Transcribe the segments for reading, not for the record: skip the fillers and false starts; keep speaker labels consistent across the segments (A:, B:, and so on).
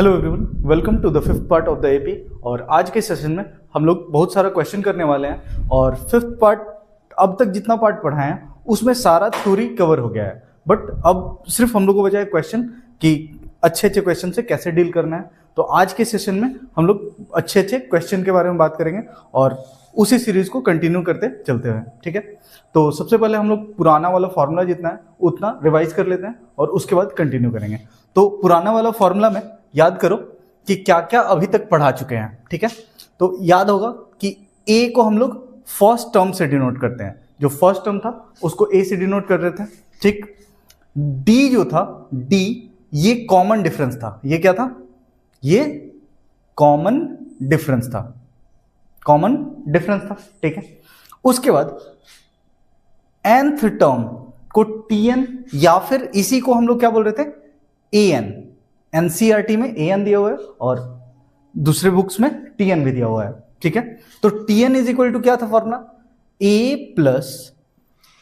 A: Hello everyone, welcome to the fifth part of the AP. और आज के session में हम लोग बहुत सारा क्वेश्चन करने वाले हैं। और फिफ्थ पार्ट अब तक जितना पार्ट पढ़ा है उसमें सारा थ्योरी कवर हो गया है, बट अब सिर्फ हम लोग को बचा है क्वेश्चन कि अच्छे अच्छे क्वेश्चन से कैसे डील करना है। तो आज के सेशन में हम लोग अच्छे अच्छे क्वेश्चन के बारे में बात करेंगे और उसी सीरीज को कंटिन्यू करते चलते हैं, ठीक है। तो सबसे पहले हम लोग पुराना वाला फॉर्मूला जितना है उतना रिवाइज कर लेते हैं और उसके बाद कंटिन्यू करेंगे। तो पुराना वाला फॉर्मूला में याद करो कि क्या क्या अभी तक पढ़ा चुके हैं, ठीक है। तो याद होगा कि ए को हम लोग फर्स्ट टर्म से डिनोट करते हैं, जो फर्स्ट टर्म था उसको ए से डिनोट कर रहे थे, ठीक। डी जो था, डी ये कॉमन डिफरेंस था। ये क्या था? ये कॉमन डिफरेंस था, कॉमन डिफरेंस था, ठीक है। उसके बाद nth टर्म को टीएन या फिर इसी को हम लोग क्या बोल रहे थे? एन। एनसीईआरटी में एन दिया हुआ है और दूसरे बुक्स में टीएन भी दिया हुआ है, ठीक है। तो टीएन इज इक्वल टू क्या था formula? A plus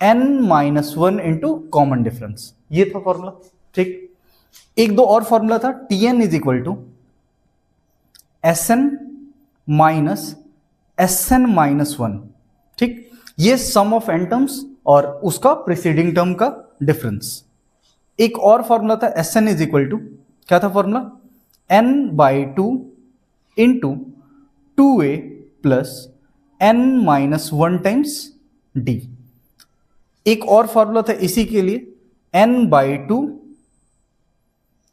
A: N minus one into common difference, ये था फॉर्मूला, ठीक। एक दो और फॉर्मूला था, TN is equal to S N minus one, ठीक। ये सम ऑफ एन टर्म्स और उसका प्रीसीडिंग टर्म का डिफरेंस। एक और फॉर्मूला था S n is equal to क्या था formula? n by two into two a plus N minus one times d. एक और फॉर्मूला था इसी के लिए n by two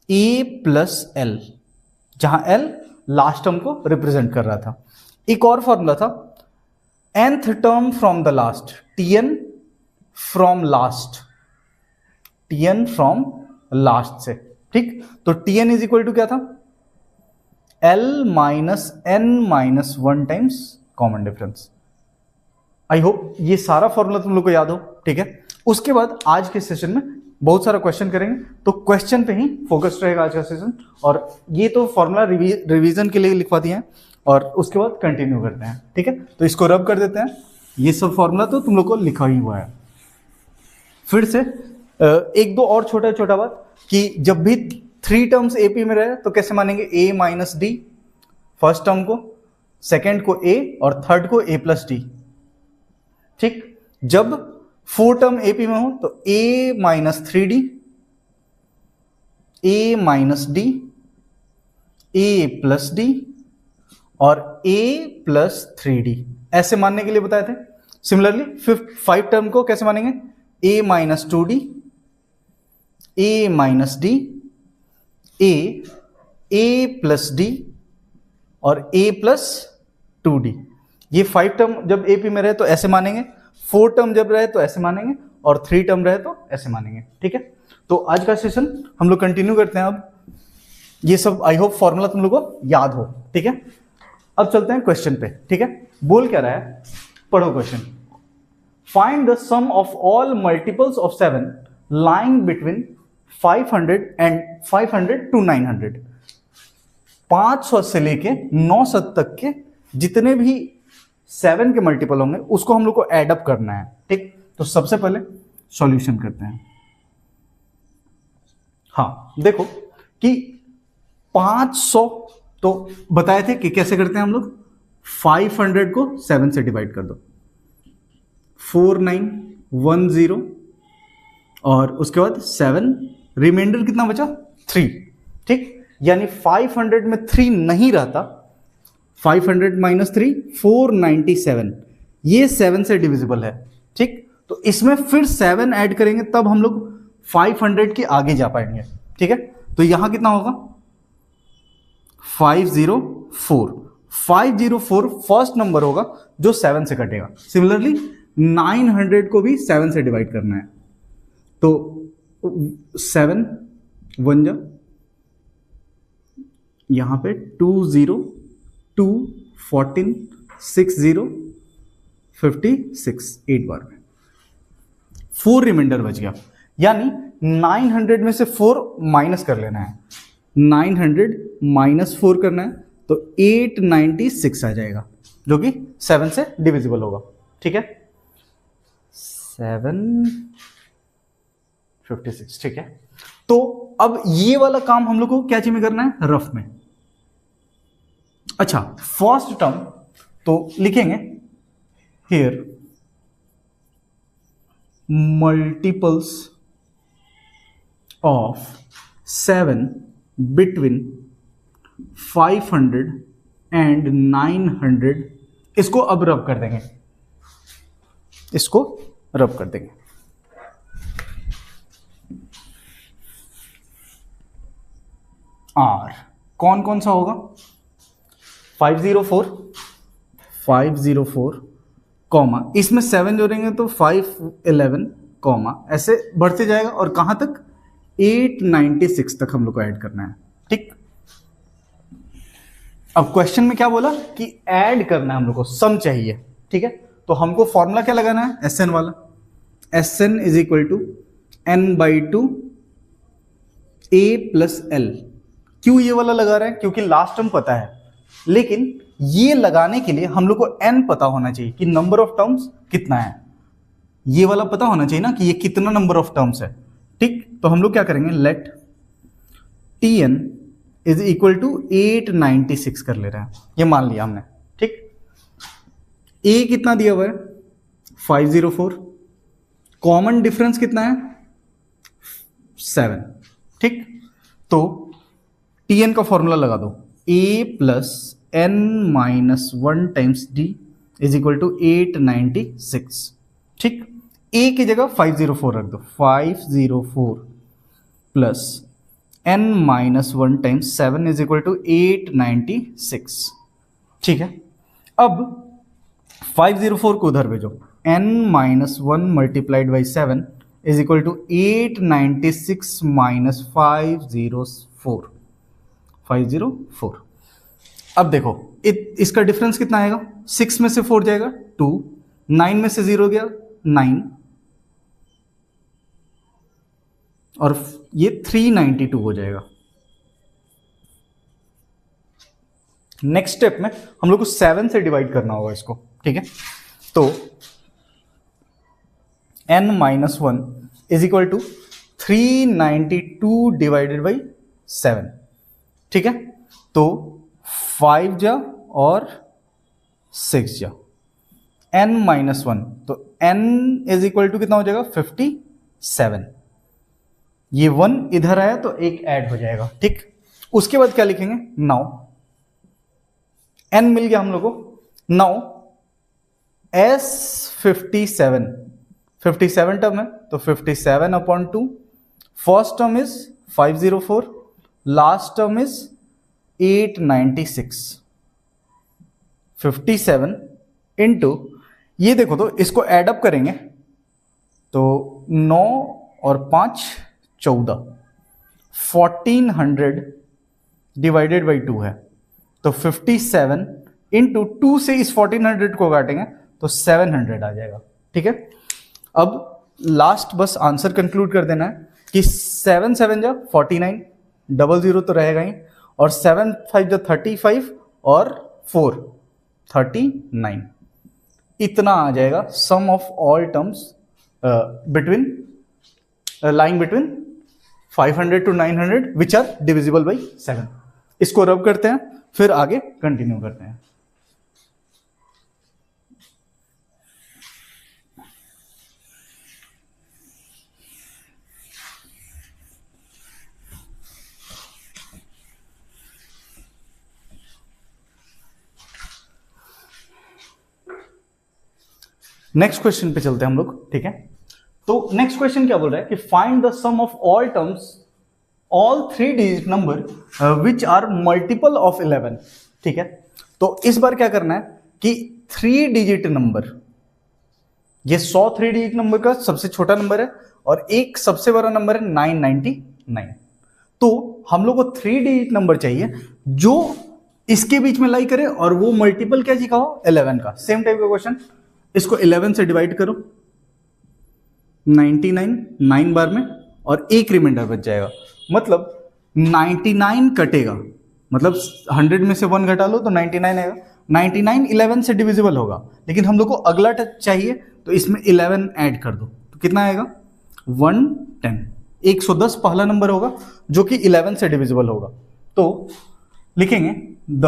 A: a plus l, जहां l लास्ट टर्म को रिप्रेजेंट कर रहा था। एक और फॉर्मूला था nth term from the last, tn from last, tn from last से, ठीक। तो tn इज इक्वल टू क्या था? l minus n minus one times common difference. I hope ये सारा फॉर्मूला तुम लोग को याद हो, ठीक है। उसके बाद आज के सेशन में बहुत सारा क्वेश्चन करेंगे, तो क्वेश्चन पे ही फोकस रहेगा आज का सेशन। और ये तो फॉर्मूला रिवीजन के लिए लिखवा दिए हैं और उसके बाद कंटिन्यू करते हैं, ठीक है। तो इसको रब कर देते हैं। ये सब फॉर्मूला तो तुम लोग को लिखा ही हुआ है। फिर से एक दो और छोटा छोटा बात कि जब भी थ्री टर्म्स एपी में रहे तो कैसे मानेंगे? ए माइनस डी फर्स्ट टर्म को, सेकेंड को ए और थर्ड को ए प्लस डी, ठीक। जब फोर टर्म एपी में हो तो ए माइनस थ्री डी, ए माइनस डी, ए प्लस डी और ए प्लस थ्री डी, ऐसे मानने के लिए बताए थे। सिमिलरली फाइव टर्म को कैसे मानेंगे? ए माइनस टू डी, ए माइनस डी, ए प्लस डी और ए प्लस टू डी। ये फाइव टर्म जब एपी में रहे तो ऐसे मानेंगे, फोर टर्म जब रहे तो ऐसे मानेंगे और थ्री टर्म रहे तो ऐसे मानेंगे, ठीक है। तो आज का सेशन हम लोग कंटिन्यू करते हैं। अब ये सब आई होप फॉर्मूला तुम लोग को याद हो, ठीक है। अब चलते हैं क्वेश्चन पे, ठीक है। बोल क्या रहा है, पढ़ो question. Find the sum of all multiples of 7 lying between 500 and 500 to 900। 500 से लेके 900 तक के जितने भी 7 के मल्टीपल होंगे उसको हम लोग को एड अप करना है, ठीक। तो सबसे पहले सॉल्यूशन करते हैं। हाँ देखो कि 500 तो बताए थे कि कैसे करते हैं हम लोग? 500 को 7 से डिवाइड कर दो, 4910 और उसके बाद 7, रिमाइंडर कितना बचा? 3, ठीक। यानी 500 में 3 नहीं रहता, 500 माइनस 3 497, ये 7 से डिविजिबल है, ठीक। तो इसमें फिर 7 ऐड करेंगे तब हम लोग 500 के आगे जा पाएंगे, ठीक है। तो यहां कितना होगा? 504। 504 फर्स्ट नंबर होगा जो 7 से कटेगा। सिमिलरली 900 को भी 7 से डिवाइड करना है, तो 7 1 जा, यहां पे 20 2 14 60 56 8 बार में 4 रिमाइंडर बच गया। यानी 900 में से 4 माइनस कर लेना है, 900 माइनस 4 करना है तो 896 आ जाएगा, जो कि 7 से डिविजिबल होगा, ठीक है। 756, ठीक है। तो अब ये वाला काम हम लोग को क्या चीज में करना है, रफ में। अच्छा, फर्स्ट टर्म तो लिखेंगे here multiples of 7 between 500 and 900, इसको अब रब कर देंगे, इसको रब कर देंगे। आर कौन कौन सा होगा, 504 कॉमा, इसमें 7 जोड़ेंगे तो 511 कॉमा, ऐसे बढ़ते जाएगा और कहां तक, 896 तक हम लोग को ऐड करना है। ठीक, अब क्वेश्चन में क्या बोला कि ऐड करना है हम लोग को, सम चाहिए। ठीक है, तो हमको फॉर्मूला क्या लगाना है, एस एन वाला, S n is equal to n/2 a plus l. क्यों ये वाला लगा रहे हैं, क्योंकि लास्ट टर्म पता है, लेकिन ये लगाने के लिए हम लोग को n पता होना चाहिए कि नंबर ऑफ टर्म्स कितना है, ये वाला पता होना चाहिए ना कि ये कितना नंबर ऑफ टर्म्स है। ठीक, तो हम लोग क्या करेंगे, let tn is equal to 896 कर ले रहे हैं, ये मान लिया हमने। ठीक, a कितना दिया हुआ है, 504, कॉमन डिफरेंस कितना है, 7। ठीक, तो tn का फॉर्मूला लगा दो, a plus n minus 1 times d is equal to 896। ठीक, a की जगह 504 रख दो, 504 plus n minus 1 times 7 is equal to 896। ठीक है, अब 504 को उधर भेजो, n minus 1 multiplied by 7 is equal to 896 minus 504। अब देखो इसका डिफरेंस कितना आएगा, 6 में से 4 जाएगा 2, 9 में से 0 गया 9, और ये 392 हो जाएगा। नेक्स्ट स्टेप में हम लोग को 7 से डिवाइड करना होगा इसको। ठीक है, तो n minus 1 is equal to 392 divided by 7। ठीक है, तो 5 जा और 6 जा, n माइनस 1, तो n इज इक्वल टू कितना हो जाएगा, 57। ये 1 इधर आया तो एक ऐड हो जाएगा। ठीक, उसके बाद क्या लिखेंगे, नाउ n मिल गया हम लोग को, नाउ s 57 टर्म है तो 57 upon 2, first term is 504, last term is 896, 57 into, ये देखो तो इसको ऐड अप करेंगे तो 9 और 5 14, 1400 डिवाइडेड बाई 2 है, तो 57 इंटू 2 से इस 1400 को काटेंगे तो 700 आ जाएगा। ठीक है, अब लास्ट बस आंसर कंक्लूड कर देना है कि 7 7 जा 49, 00 तो रहेगा ही, और 7 5 जा 35 और 4 39, इतना आ जाएगा sum of all terms between lying between 500 to 900 which are divisible by 7। इसको रब करते हैं, फिर आगे कंटिन्यू करते हैं। नेक्स्ट क्वेश्चन पे चलते हैं हम लोग। ठीक है, तो नेक्स्ट क्वेश्चन क्या बोल रहा है कि find the sum of all terms, all 3 digit number which are multiple of 11। ठीक है, तो इस बार क्या करना है कि 3 डिजिट नंबर, ये 100 3 डिजिट नंबर का सबसे छोटा नंबर है और एक सबसे बड़ा नंबर है 999। तो हम लोग को 3 डिजिट नंबर चाहिए जो इसके बीच में लाई करे और वो मल्टीपल क्या जी का हो, 11 का। सेम टाइप का क्वेश्चन, इसको 11 से डिवाइड करो, 99 9 बार में और एक रिमाइंडर बच जाएगा, मतलब 99 कटेगा, मतलब 100 में से 1 घटा लो तो 99 आएगा। 99 11 से डिविजिबल होगा, लेकिन हम लोग को अगला टच चाहिए तो इसमें 11 ऐड कर दो तो कितना आएगा, 110। 110 पहला नंबर होगा जो कि 11 से डिविजिबल होगा। तो लिखेंगे the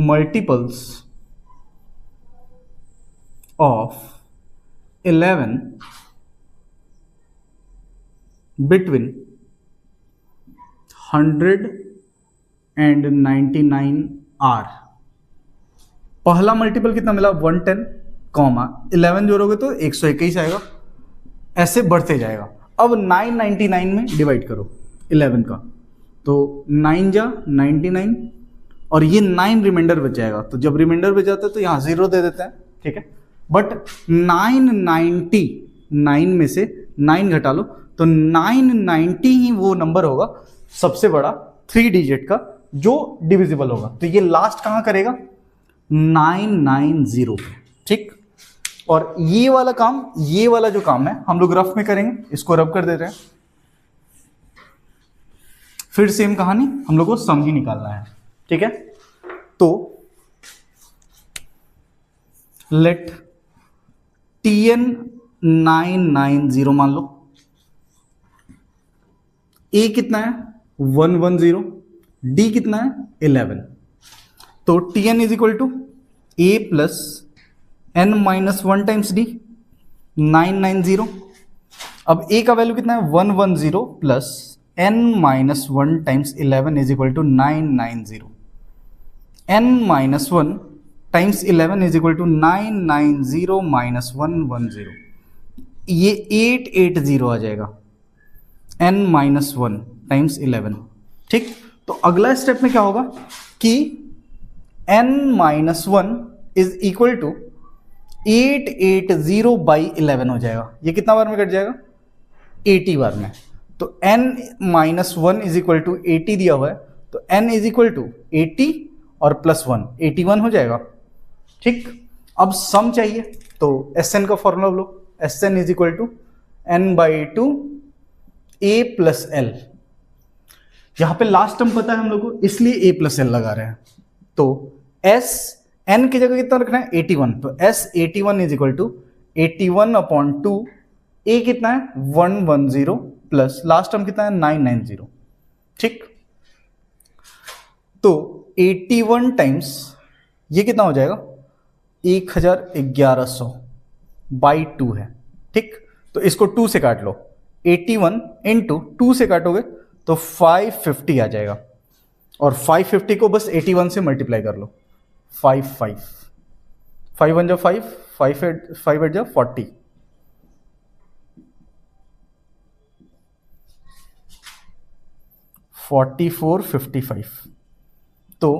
A: multiples of 11 between 100 and 99 आर। पहला मल्टीपल कितना मिला 110, 11 जोड़ोगे तो 121 आएगा, ऐसे बढ़ते जाएगा। अब 999 में डिवाइड करो 11 का, तो 9 जा 99 और ये 9 रिमाइंडर बच जाएगा। तो जब रिमाइंडर बच जाता है तो यहाँ 0 दे देते हैं, ठीक है। बट 999 में से 9 घटा लो तो 990 ही वो नंबर होगा सबसे बड़ा 3 डिजिट का जो डिविजिबल होगा। तो ये लास्ट कहां करेगा 990 पे, ठीक। और ये वाला काम, ये वाला जो काम है हम लोग रफ में करेंगे, इसको रब कर देते हैं। फिर सेम कहानी, हम लोग को सम ही निकालना है, ठीक है। तो लेट TN 990 मान लो, A कितना है 110, D कितना है 11। तो TN is equal to A plus N minus 1 times D 990। अब A का वैल्यू कितना है 110 plus N minus 1 times 11 is equal to 990। N minus 1 times 11 is equal to 990 minus 110, ये 880 आ जाएगा। N माइनस 1 टाइम्स 11, ठीक। तो अगला स्टेप में क्या होगा कि N minus 1 is equal to 880 by 11 हो जाएगा। ये कितना बार में कट जाएगा 80 बार में। तो N minus 1 is equal to 80 दिया हुआ है, तो N इज इक्वल टू 80 और प्लस 1 81 हो जाएगा, ठीक। अब सम चाहिए तो Sn का फॉर्मूला लो, Sn is equal to N by 2 A plus L। यहां पे लास्ट टर्म पता है हम लोग को, इसलिए A प्लस L लगा रहे हैं। तो S N की जगह कितना रखना है 81, तो S 81 is equal to 81 upon 2, A कितना है 110 प्लस लास्ट टर्म कितना है 990, ठीक। तो 81 टाइम्स ये कितना हो जाएगा 1100 बाई 2 है, ठीक। तो इसको 2 से काट लो, 81 इंटू 2 से काटोगे तो 550 आ जाएगा, और 550 को बस 81 से मल्टीप्लाई कर लो, 5 1 जा 5, 5 8 जा 40, 4455। तो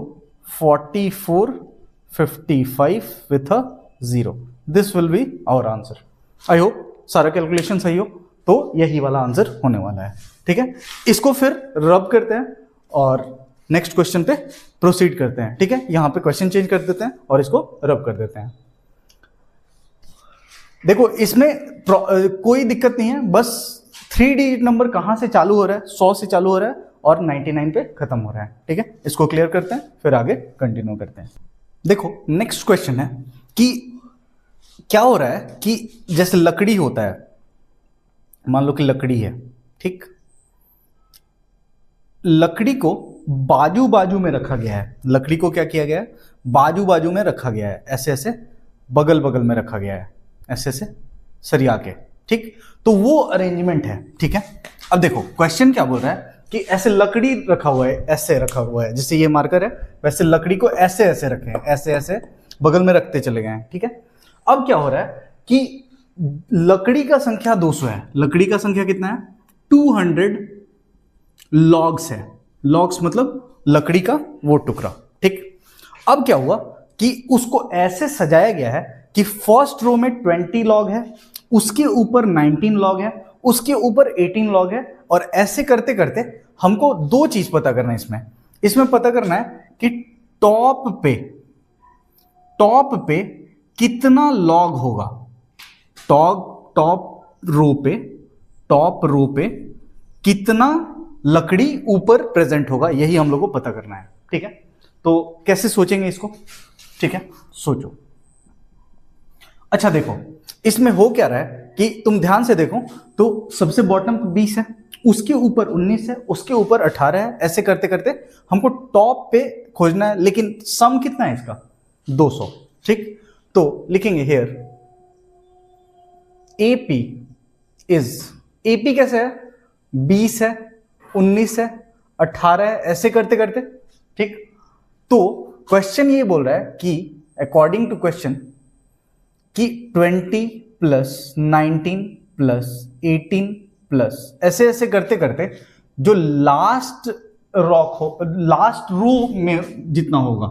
A: 4455 with a 0, this will be our answer. I hope सारा कैलकुलेशन सही हो, तो यही वाला आंसर होने वाला है, ठीक है। इसको फिर रब करते हैं और नेक्स्ट क्वेश्चन पे प्रोसीड करते हैं, ठीक है। यहां पे क्वेश्चन चेंज कर देते हैं और इसको रब कर देते हैं। देखो इसमें कोई दिक्कत नहीं है, बस 3 डिजिट नंबर कहां से चालू हो रहा है 100 से चालू हो रहा है और 99 पे खत्म हो रहा है, ठीक है। इसको क्लियर करते हैं फिर आगे कंटिन्यू करते हैं। देखो नेक्स्ट क्वेश्चन है कि क्या हो रहा है कि जैसे लकड़ी होता है, मान लो कि लकड़ी है, ठीक। लकड़ी को बाजू बाजू में रखा गया है, लकड़ी को क्या किया गया है बाजू बाजू में रखा गया है, ऐसे ऐसे बगल बगल में रखा गया है, ऐसे ऐसे सरिया के, ठीक। तो वो अरेंजमेंट है, ठीक है। अब देखो क्वेश्चन क्या बोल रहा है कि ऐसे लकड़ी रखा हुआ है, ऐसे रखा हुआ है, जैसे ये मार्कर है वैसे लकड़ी को ऐसे ऐसे रखे हैं, ऐसे ऐसे बगल में रखते चले गए हैं, ठीक है। अब क्या हो रहा है कि लकड़ी का संख्या 200 है, लकड़ी का संख्या कितना है 200 लॉग्स है, लॉग्स मतलब लकड़ी का वो टुकड़ा, ठीक। अब क्या हुआ कि उसको ऐसे सजाया गया है कि फर्स्ट रो में 20 लॉग है, उसके ऊपर 19 लॉग है, उसके ऊपर 18 लॉग है, और ऐसे करते करते हमको 2 चीज पता करना है इसमें पता करना है कि टॉप पे कितना लॉग होगा, टॉप रो पे कितना लकड़ी ऊपर प्रेजेंट होगा, यही हम लोग को पता करना है, ठीक है। तो कैसे सोचेंगे इसको, ठीक है, सोचो। अच्छा देखो इसमें हो क्या रहा है कि तुम ध्यान से देखो तो सबसे बॉटम पे 20 है, उसके ऊपर 19 है, उसके ऊपर 18 है, ऐसे करते करते हमको टॉप पे खोजना है, लेकिन सम कितना है इसका 200। ठीक, तो लिखेंगे हियर एपी इज, एपी कैसे है 20 है, 19 है, 18 है, ऐसे करते करते। ठीक, तो क्वेश्चन ये बोल रहा है कि अकॉर्डिंग टू क्वेश्चन कि 20 प्लस 19 प्लस 18 प्लस ऐसे ऐसे करते करते जो लास्ट रॉक हो, लास्ट रो में जितना होगा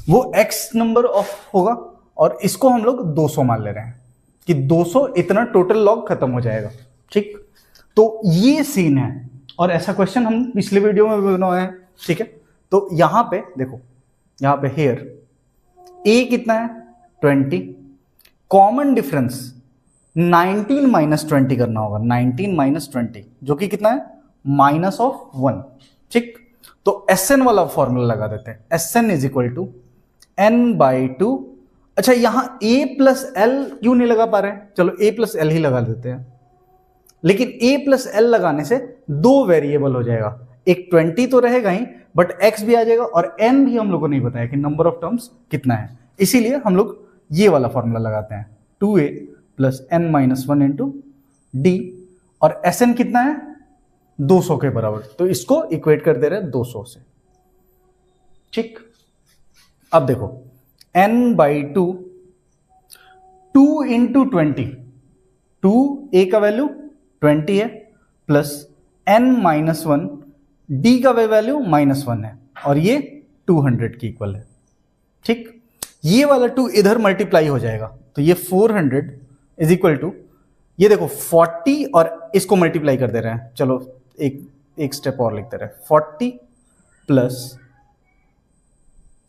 A: वो x नंबर ऑफ होगा, और इसको हम लोग 200 मान ले रहे हैं कि 200 इतना टोटल लॉग खत्म हो जाएगा। ठीक, तो ये सीन है, और ऐसा क्वेश्चन हम पिछले वीडियो में भी बनाए हैं। ठीक है, तो यहां पे देखो, यहां पे हेयर a कितना है 20, कॉमन डिफरेंस 19 माइनस 20 करना होगा, 19 माइनस 20 जो कि कितना है माइनस ऑफ 1। ठीक, तो Sn वाला फॉर्मूला लगा देते हैं, Sn is equal to n/2। अच्छा, यहां a प्लस एल क्यों नहीं लगा पा रहे हैं, चलो a प्लस एल ही लगा देते हैं, लेकिन a प्लस एल लगाने से दो वेरिएबल हो जाएगा, एक 20 तो रहेगा ही बट x भी आ जाएगा, और n भी हम लोगों को नहीं बताया कि नंबर ऑफ टर्म्स कितना है, इसीलिए हम लोग ये वाला फॉर्मूला लगाते हैं 2a plus n minus 1 into D, और Sn कितना है 200 के बराबर, तो इसको इक्वेट कर दे रहे हैं 200 से। ठीक, अब देखो n/2, 2 इंटू 20, 2 a का वैल्यू 20 है, प्लस n माइनस 1 d का वैल्यू -1 है, और ये 200 की इक्वल है। ठीक, ये वाला 2 इधर मल्टीप्लाई हो जाएगा, तो ये 400 इज इक्वल टू, ये देखो 40 और इसको मल्टीप्लाई कर दे रहे हैं, चलो एक स्टेप और लिखते रहे, 40 प्लस,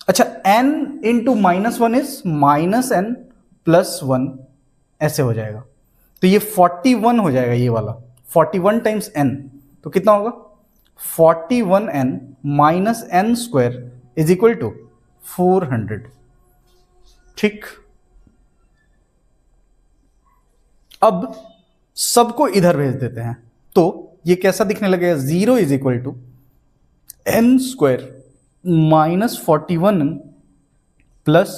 A: अच्छा n into -1 is -n plus 1, ऐसे हो जाएगा, तो ये 41 हो जाएगा, ये वाला 41 टाइम्स n, तो कितना होगा 41n minus n square is equal to 400। ठीक, अब सबको इधर भेज देते हैं, तो ये कैसा दिखने लगेगा, 0 is equal to n square minus 41 plus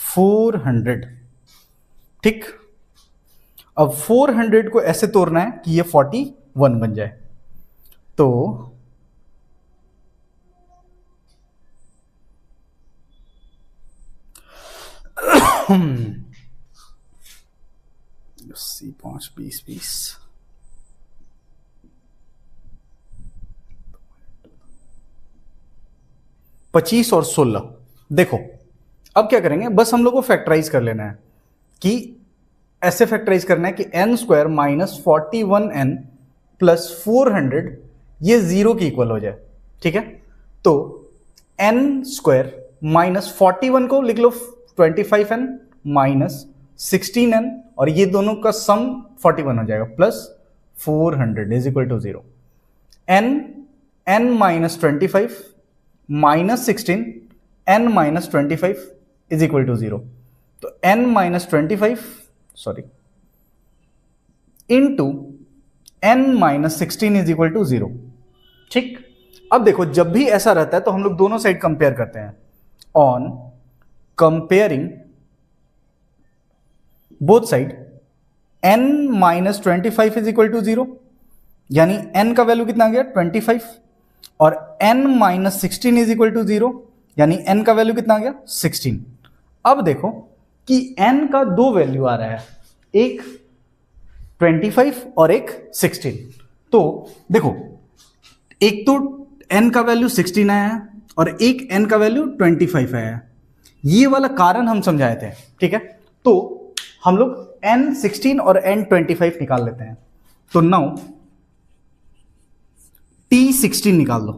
A: 400। ठीक, अब 400 को ऐसे तोड़ना है कि ये 41 बन जाए, तो अस्सी 5 20 20 25 और 16। देखो अब क्या करेंगे, बस हम लोग को फैक्टराइज कर लेना है, कि ऐसे फैक्टराइज करना है कि n square minus 41n plus 400 ये 0 की इक्वल हो जाए। ठीक है, तो n स्क्वायर माइनस 41 को लिख लो 25n माइनस 16n, और ये दोनों का सम 41 हो जाएगा, plus 400 is equal to 0। n minus 25 minus 16 n minus 25 is equal to 0, तो n minus 25 sorry into n minus 16 is equal to 0। ठीक, अब देखो जब भी ऐसा रहता है तो हम लोग दोनों साइड कंपेयर करते हैं, on comparing both side n minus 25 is equal to 0, यानी n का वैल्यू कितना आ गया 25, और n minus 16 is equal to 0, यानी n का वैल्यू कितना आ गया 16। अब देखो कि n का दो वैल्यू आ रहा है, एक 25 और एक 16, तो देखो एक तो n का वैल्यू 16 आया है और एक n का वैल्यू 25 आया है, ये वाला कारण हम समझाए थे। ठीक है, तो हम लोग n 16 और n 25 निकाल लेते हैं, तो नाउ t 16 निकाल लो,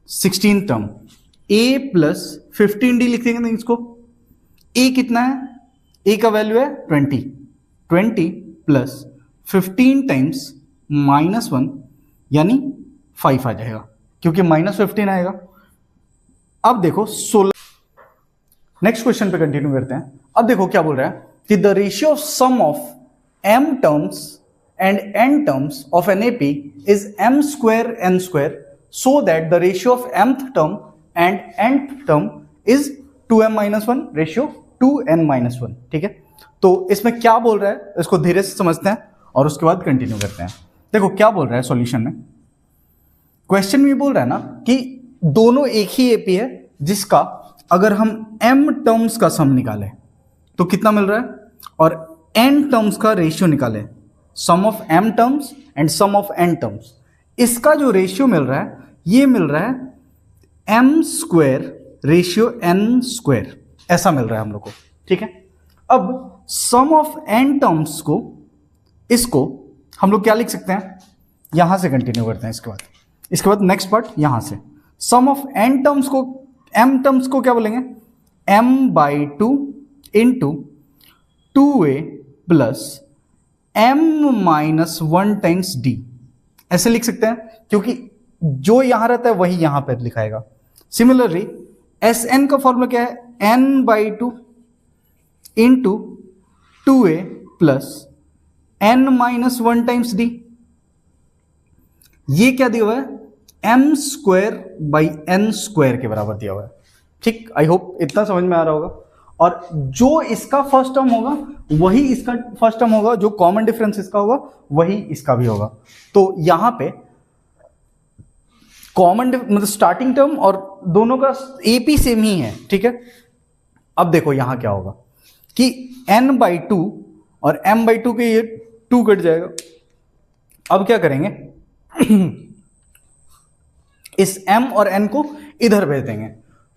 A: 16 टर्म a प्लस 15d लिख देंगे इसको, a कितना है, a का वैल्यू है 20, 20 प्लस 15 टाइम्स -1 यानी 5 आ जाएगा, क्योंकि -15 आएगा। अब देखो 16, नेक्स्ट क्वेश्चन पे कंटिन्यू करते हैं। अब देखो क्या बोल रहा है कि the ratio of sum of m terms and n terms of an AP is m square n square, so that the ratio of mth term and nth term is 2m minus 1 ratio 2n minus 1. ठीक है, तो इसमें क्या बोल रहा है इसको धीरे से समझते हैं और उसके बाद कंटिन्यू करते हैं. देखो क्या बोल रहा है सॉल्यूशन में. क्वेश्चन में बोल रहा है ना कि दोनों एक ही एपी है जिसका अगर हम m टर्म्स का सम निकालें तो कितना मिल रहा है, और n टर्म्स का रेशियो निकालें, sum of m terms and sum of n terms, इसका जो रेशियो मिल रहा है ये मिल रहा है m square ratio n square, ऐसा मिल रहा है हम लोग को. ठीक है, अब सम ऑफ n टर्म्स को, इसको हम लोग क्या लिख सकते हैं, यहां से कंटिन्यू करते हैं. इसके बाद नेक्स्ट पार्ट यहां से सम ऑफ n टर्म्स को, m टर्म्स को क्या बोलेंगे, m/2 into 2a plus m-1 times d, ऐसे लिख सकते हैं क्योंकि जो यहां रहता है वही यहां पर लिखाएगा. सिमिलरली Sn का फॉर्मूला क्या है, n/2 into 2a plus n-1 times d. ये क्या दिया हुआ है, m square by n square के बराबर दिया हुआ है. ठीक, आई होप इतना समझ में आ रहा होगा. और जो इसका फर्स्ट टर्म होगा वही इसका फर्स्ट टर्म होगा, जो कॉमन डिफरेंस इसका होगा वही इसका भी होगा. तो यहां पे कॉमन मतलब स्टार्टिंग टर्म और दोनों का एपी सेम ही है. ठीक है, अब देखो यहां क्या होगा कि n/2 और m/2 के ये 2 कट जाएगा. अब क्या करेंगे इस m और n को इधर भेज देंगे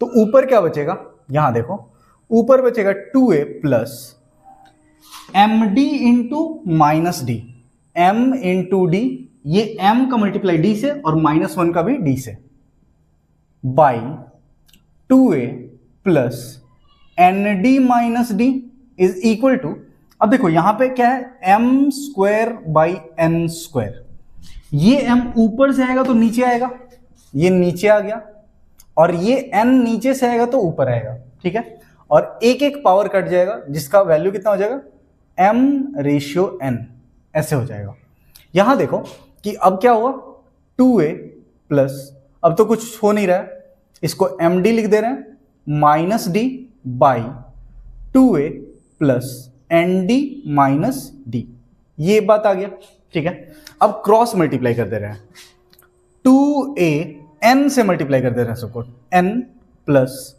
A: तो ऊपर क्या बचेगा, यहां देखो ऊपर बचेगा 2a plus md into minus d, m into d, ये m का मल्टीप्लाई d से और -1 का भी d से, by 2a plus nd minus d is equal to, अब देखो यहां पे क्या है, m square by n square. ये m ऊपर से आएगा तो नीचे आएगा, ये नीचे आ गया, और ये n नीचे से आएगा तो ऊपर आएगा. ठीक है, और एक एक पावर कट जाएगा जिसका वैल्यू कितना हो जाएगा, m रेशियो n, ऐसे हो जाएगा. यहां देखो कि अब क्या हुआ, 2a प्लस, अब तो कुछ हो नहीं रहा है, इसको md लिख दे रहे हैं, minus D by 2a plus nd minus D, ये बात आ गया. ठीक है, अब क्रॉस मल्टीप्लाई कर दे रहे हैं, 2a n से मल्टीप्लाई कर दे रहे हैं सबको, n plus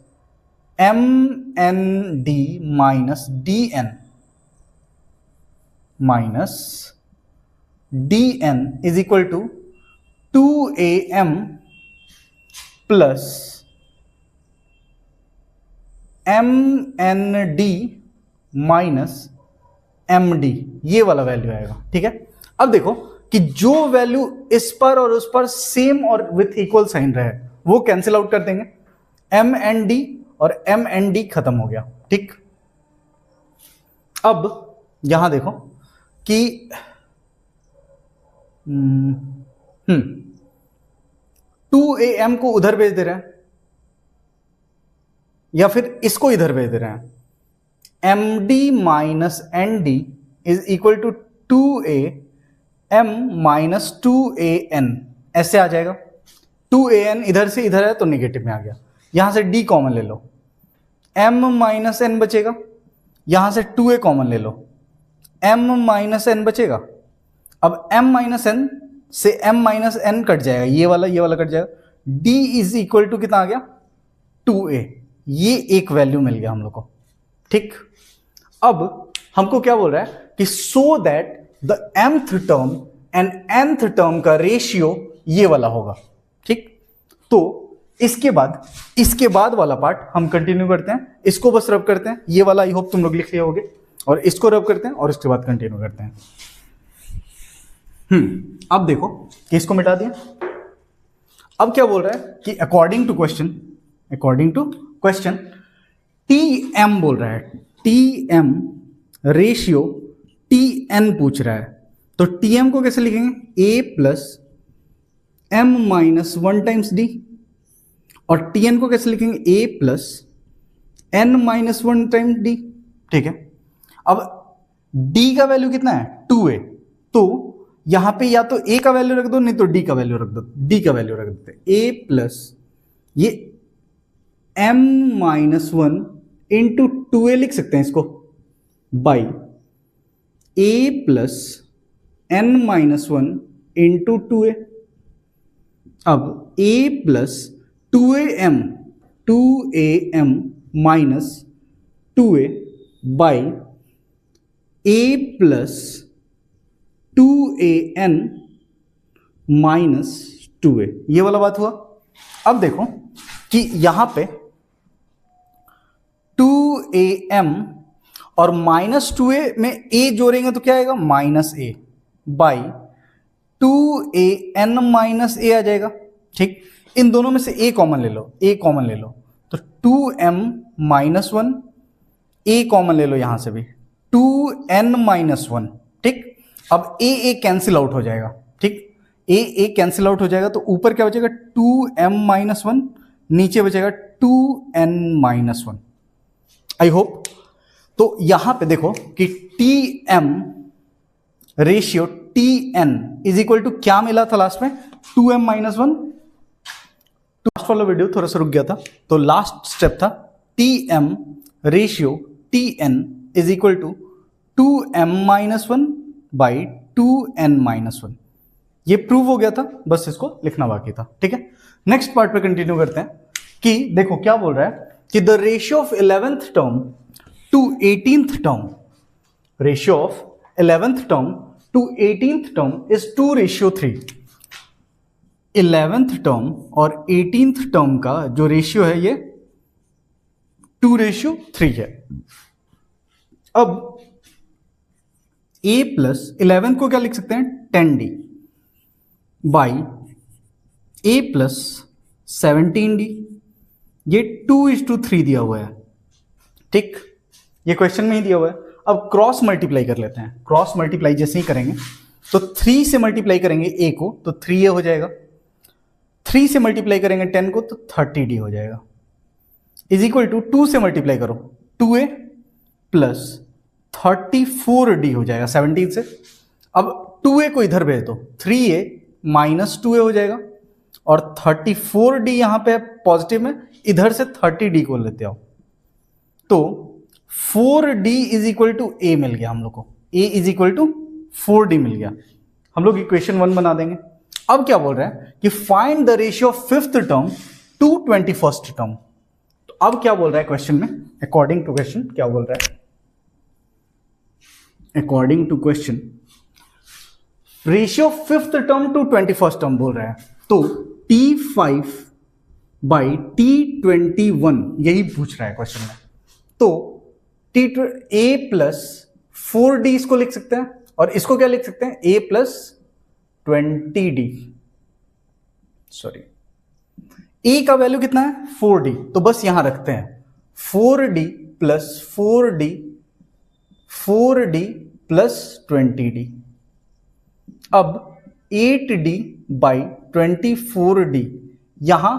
A: mnd minus dn minus dn is equal to 2am plus mnd minus md, ये वाला वैल्यू आएगा. ठीक है, अब देखो कि जो वैल्यू इस पर और उस पर सेम और विथ इक्वल साइन रहे वो कैंसिल आउट कर देंगे, mnd और mnd खत्म हो गया. ठीक, अब यहां देखो कि 2am को उधर भेज दे रहे हैं या फिर इसको इधर भेज दे रहे हैं, md minus nd is equal to 2am minus 2an, ऐसे आ जाएगा. 2an इधर से इधर है तो नेगेटिव में आ गया, यहां से d कॉमन ले लो, m माइनस n बचेगा, यहां से 2a कॉमन ले लो, m माइनस n बचेगा. अब m माइनस n से m माइनस n कट जाएगा, ये वाला कट जाएगा, d इज इक्वल टू कितना आ गया, 2a, ये एक वैल्यू मिल गया हम लोग को. ठीक, अब हमको क्या बोल रहा है कि so that the mth term and nth term का रेशियो ये वाला होगा. ठीक, तो इसके बाद वाला पार्ट हम कंटिन्यू करते हैं, इसको बस रब करते हैं, ये वाला आई होप तुम लोग लिख लिए होगे, और इसको रब करते हैं और इसके बाद कंटिन्यू करते हैं. अब देखो कि इसको मिटा दिया. अब क्या बोल रहा है कि अकॉर्डिंग टू क्वेश्चन tm बोल रहा है, tm रेशियो tn पूछ रहा है, तो tm को कैसे लिखेंगे, a plus m minus 1 times d, और tn को कैसे लिखेंगे, a plus n minus 1 times d. ठीक है, अब डी का वैल्यू कितना है 2a, तो यहां पे या तो a का वैल्यू रख दो नहीं तो d का वैल्यू रख दो, d का वैल्यू रख देते a प्लस ये m-1 इंटू 2a लिख सकते हैं इसको, by a plus n-1 into 2a। अब a plus 2am minus 2a by a plus 2an minus 2a, ये वाला बात हुआ। अब देखो कि यहां पे 2am और माइनस 2a में a जोड़ेंगे तो क्या आएगा minus a by 2an minus a आ जाएगा। ठीक, इन दोनों में से a कॉमन ले लो, a कॉमन ले लो तो 2m माइनस 1, a कॉमन ले लो यहां से भी 2n माइनस 1। ठीक, अब a कैंसिल आउट हो जाएगा। ठीक, a कैंसिल आउट हो जाएगा तो ऊपर क्या बचेगा 2m माइनस 1, नीचे बचेगा 2n माइनस 1। I hope. तो यहां पे देखो कि tm ratio tn is equal to क्या मिला था लास्ट में 2m माइनस 1। लास्ट वाला वीडियो थोड़ा सा रुक गया था, तो लास्ट स्टेप था tm ratio tn is equal to 2m minus 1 by 2n minus 1। ये प्रूव हो गया था, बस इसको लिखना बाकी था। ठीक है, नेक्स्ट पार्ट पे कंटिन्यू करते हैं कि देखो क्या बोल रहा है कि the ratio of 11th term to 18th term, ratio of 11th term to 18th term is 2:3। 11th term और 18th टर्म का जो रेशियो है ये 2:3 है। अब a प्लस 11 को क्या लिख सकते हैं 10d by a plus 17d, ये 2:3 दिया हुआ है। ठीक, ये क्वेश्चन में ही दिया हुआ है। अब क्रॉस मल्टीप्लाई कर लेते हैं। क्रॉस मल्टीप्लाई जैसे ही करेंगे तो 3 से मल्टीप्लाई करेंगे a को तो 3a हो जाएगा, 3 से मल्टीप्लाई करेंगे 10 को तो 30d हो जाएगा, इज इक्वल टू 2 से मल्टीप्लाई करो 2a प्लस 34d हो जाएगा 17 से। अब 2a को इधर भेज दो 3a माइनस 2a हो जाएगा और 34d यहां पे पॉजिटिव में, इधर से 30d को लेते आओ तो 4d is equal to a मिल गया हम लोग को, a is equal to 4d मिल गया। हम लोग इक्वेशन 1 बना देंगे। अब क्या बोल रहा है कि find the ratio of 5th term to 21st term. तो अब क्या बोल रहा है क्वेश्चन में, अकॉर्डिंग टू क्वेश्चन क्या बोल रहा है, according to question ratio of 5th term to 21st term बोल रहा है। तो T5 बाई T21 यही पूछ रहा है क्वेश्चन में। तो a प्लस 4d इसको लिख सकते हैं और इसको क्या लिख सकते हैं a plus 20d, sorry a का वैल्यू कितना है 4d, तो बस यहां रखते हैं 4d plus 4d plus 20d। अब 8d बाई 24d, यहां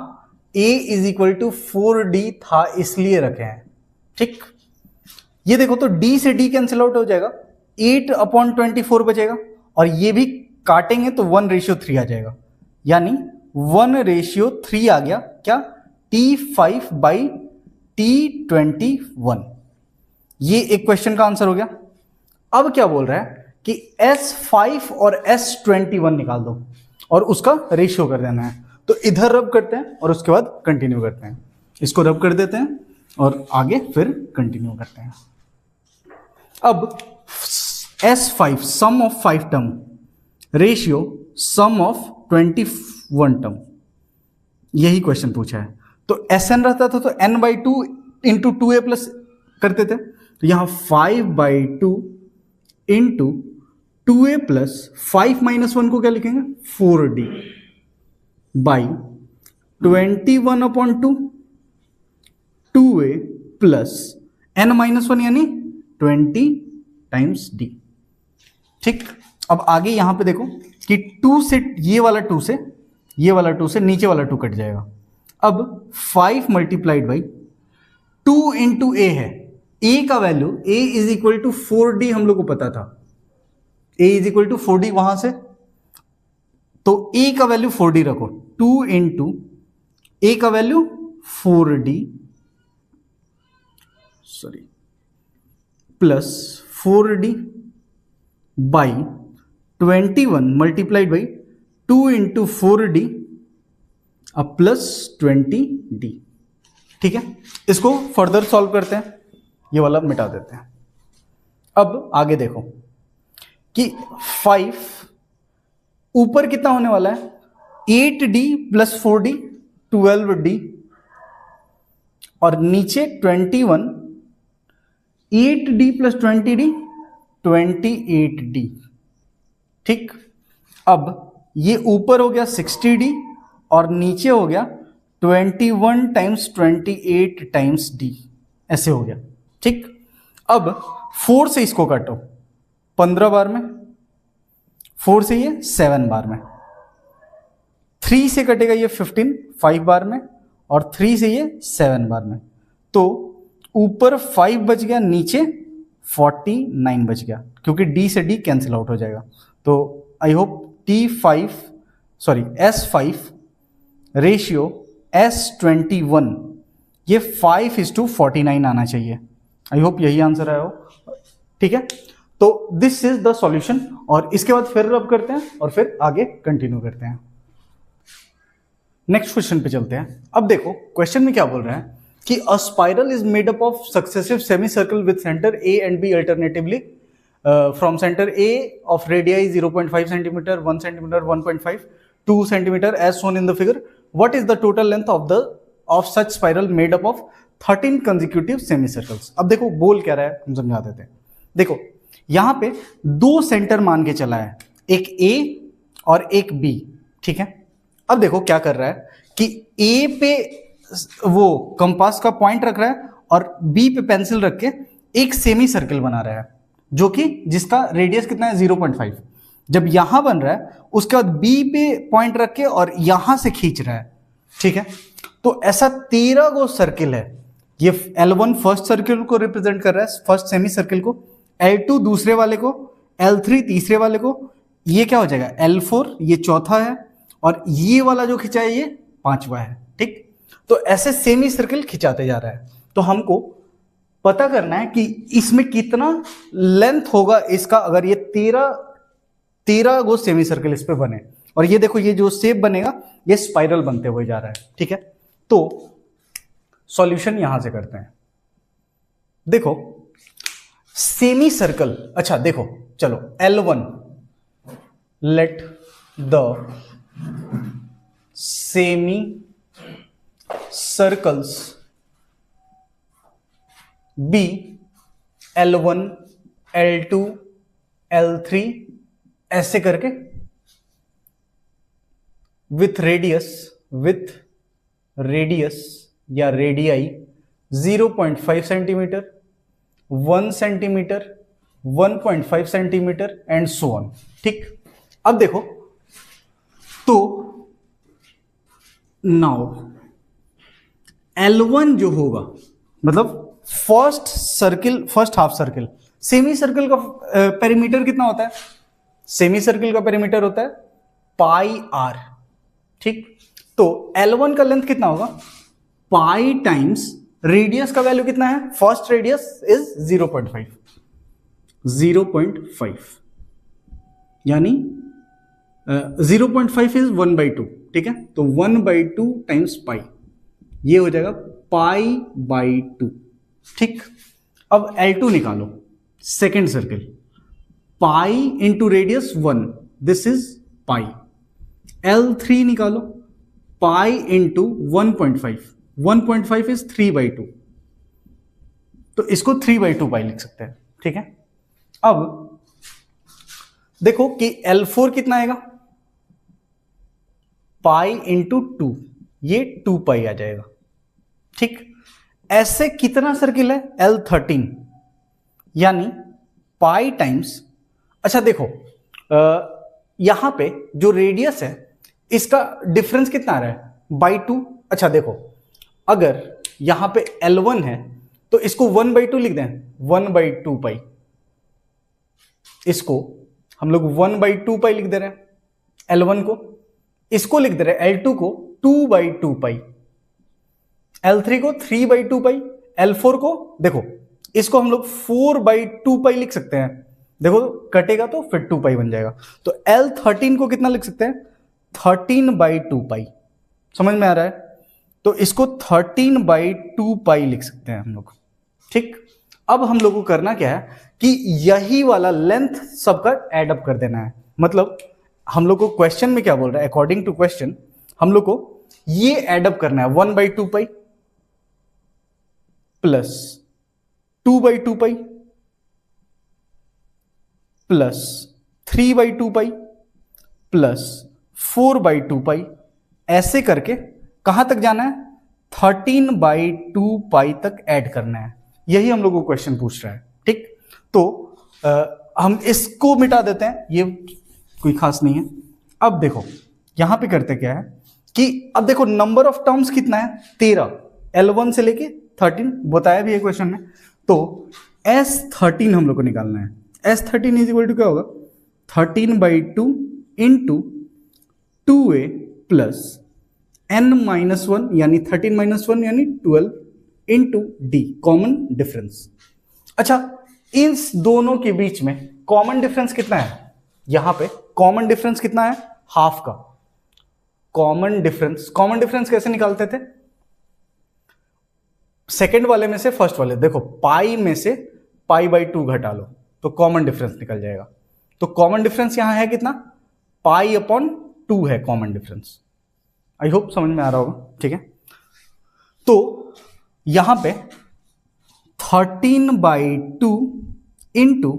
A: a is equal to 4d था इसलिए रखे हैं। ठीक, ये देखो तो d से d कैंसिल आउट हो जाएगा, 8/24 बचेगा और ये भी काटेंगे तो 1:3 आ जाएगा, यानी 1:3 आ गया क्या T5 बाई T21। ये एक क्वेश्चन का आंसर हो गया। अब क्या बोल रहा है कि S5 और S21 निकाल दो और उसका रेशियो कर देना है। तो इधर रब करते हैं और उसके बाद कंटिन्यू करते हैं। इसको रब कर देते हैं और आगे फिर कंटिन्यू करते हैं। अब S5 sum of 5 term ratio sum of 21 term, यही क्वेश्चन पूछा है। तो Sn रहता था तो n/2 इंटू 2a प्लस करते थे, तो यहां 5/2 इंटू 2a प्लस 5 माइनस 1 को क्या लिखेंगे 4d by 21/2 2a plus n-1 यानी 20 टाइम्स d। ठीक, अब आगे यहां पे देखो कि 2 से ये वाला 2 से ये वाला 2 से नीचे वाला 2 कट जाएगा। अब 5 मल्टीप्लाइड बाई 2 इंटू a है, ए का value a is equal to 4d हम लोग को पता था, ए इज इक्वल टू 4d वहां से, तो ए का वैल्यू 4d रखो, 2 इंटू ए का value 4d sorry plus 4d by 21 multiplied by 2 into 4d अब प्लस 20d। ठीक है, इसको फर्दर सॉल्व करते हैं, ये वाला मिटा देते हैं। अब आगे देखो कि 5 ऊपर कितना होने वाला है, 8d प्लस 4d 12d, और नीचे 21 8d प्लस 20d 28d। ठीक, अब ये ऊपर हो गया 60d और नीचे हो गया 21 टाइम्स 28 टाइम्स d, ऐसे हो गया। ठीक, अब 4 से इसको काटो 15 बार में, 4 से ये 7 बार में, 3 से कटेगा ये 15 5 बार में, और 3 से ये 7 बार में, तो ऊपर 5 बच गया, नीचे 49 बच गया, क्योंकि d से d कैंसिल आउट हो जाएगा। तो I hope S5 ratio S21 ये 5:49 आना चाहिए। आई होप यही आंसर आया हो। ठीक है, तो दिस इज द सॉल्यूशन, और इसके बाद फिर रब करते हैं और फिर आगे कंटिन्यू करते हैं। नेक्स्ट क्वेश्चन पे चलते हैं। अब देखो क्वेश्चन में क्या बोल रहा है कि a spiral is made up of successive semi circle with centre A and B alternatively from centre A of radii 0.5 centimetre, 1 centimetre, 1.5, 2 centimetre as shown in the figure. What is the total length of such spiral made up of 13 consecutive semi circles. अब देखो बोल क्या रहा है, हम समझा देते हैं। देखो यहां पे 2 सेंटर मान के चला है, एक ए और एक बी। ठीक है, अब देखो क्या कर रहा है कि ए पे वो कंपास का पॉइंट रख रहा है और बी पे पेंसिल रख के एक सेमी सर्कल बना रहा है, जो कि जिसका रेडियस कितना है 0.5। जब यहां बन रहा है उसके बाद बी पे पॉइंट रख के और यहां से खींच रहा है। ठीक है, तो ऐसा 13 गो सर्किल है। ये L1 फर्स्ट सर्किल को रिप्रेजेंट कर रहा है, फर्स्ट सेमी सर्किल को, L2 दूसरे वाले को, L3 तीसरे वाले को, ये क्या हो जाएगा L4 ये चौथा है, और ये वाला जो खिंचा है ये 5वां है। ठीक, तो ऐसे सेमी सर्किल खिंचाते जा रहा है। तो हमको पता करना है कि इसमें कितना लेंथ होगा इसका, अगर ये 13 गो सेमी सर्किल इस पे बने। और ये देखो ये जो शेप बनेगा ये स्पाइरल बनते हुए जा रहा है। ठीक है, तो सॉल्यूशन यहां से करते हैं। देखो सेमी सर्कल, अच्छा देखो चलो L1 let the semi circles be L1 L2 L3 ऐसे करके विथ रेडियस या radii 0.5 centimetre, 1 centimetre, 1.5 centimetre and so on. ठीक, अब देखो तो नाउ L1 जो होगा मतलब first half circle, semi circle का पेरीमीटर कितना होता है, सेमी सर्किल का पेरीमीटर होता है पाई आर। ठीक, तो L1 का लेंथ कितना होगा, पाई टाइम्स रेडियस का वैल्यू कितना है, फर्स्ट रेडियस इज 0.5 यानी 0.5 इज 1/2। ठीक है, तो 1/2 टाइम्स पाई, ये हो जाएगा पाई/2। ठीक, अब L2 निकालो, second circle, pi into radius 1, this is pi. L3 निकालो, पाई इंटू 1.5, 1.5 इज 3/2, तो इसको 3/2 पाई लिख सकते हैं। ठीक है, अब देखो कि L4 कितना आएगा, पाई इंटू 2, ये 2 पाई आ जाएगा। ठीक, ऐसे कितना सर्किल है L13 यानी पाई टाइम्स, अच्छा देखो यहां पे जो रेडियस है इसका डिफरेंस कितना आ रहा है, बाई 2। अच्छा देखो अगर यहां पे L1 है तो इसको 1/2 लिख दें, 1/2 पाई। इसको हम लोग 1/2 पाई लिख दे रहे हैं L1 को, इसको लिख दे रहे हैं L2 को 2/2 पाई, L3 को 3/2 पाई, L4 को देखो इसको हम लोग 4/2 पाई लिख सकते हैं। देखो कटेगा तो फिर 2 पाई बन जाएगा। तो L13 को कितना लिख सकते हैं, 13/2 पाई। समझ में आ रहा है? तो इसको 13/2 पाई लिख सकते हैं हम लोग। ठीक, अब हम लोग को करना क्या है कि यही वाला लेंथ सबका एडअप कर देना है। मतलब हम लोग को क्वेश्चन में क्या बोल रहा है, अकॉर्डिंग टू क्वेश्चन हम लोग को ये एडअप करना है 1/2 pi plus 2/2 pi plus 3/2 pi plus 4/2 पाई, ऐसे करके कहां तक जाना है, 13/2 पाई तक ऐड करना है। यही हम लोग को क्वेश्चन पूछ रहा है। ठीक, तो हम इसको मिटा देते हैं, ये कोई खास नहीं है। अब देखो यहां पे करते क्या है कि अब देखो नंबर ऑफ टर्म्स कितना है, 13, L1 से लेके 13 बताया भी है क्वेश्चन में। तो S13 हम लोग को निकालना है। S13 इज इक्वल टू क्या होगा, 13/2 इंटू 2a प्लस n-1 यानी 13-1 यानी 12 इंटू d, कॉमन डिफरेंस। अच्छा, इन दोनों के बीच में कॉमन डिफरेंस कितना है, यहां पे कॉमन डिफरेंस कितना है, हाफ का कॉमन डिफरेंस कैसे निकालते थे, सेकंड वाले में से फर्स्ट वाले, देखो पाई में से π/2 घटा लो तो कॉमन डिफरेंस निकल जाएगा। तो कॉमन डिफरेंस यहां है कितना, π/2 है कॉमन डिफरेंस। आई होप समझ में आ रहा होगा। ठीक है, तो यहां पे 13/2 इंटू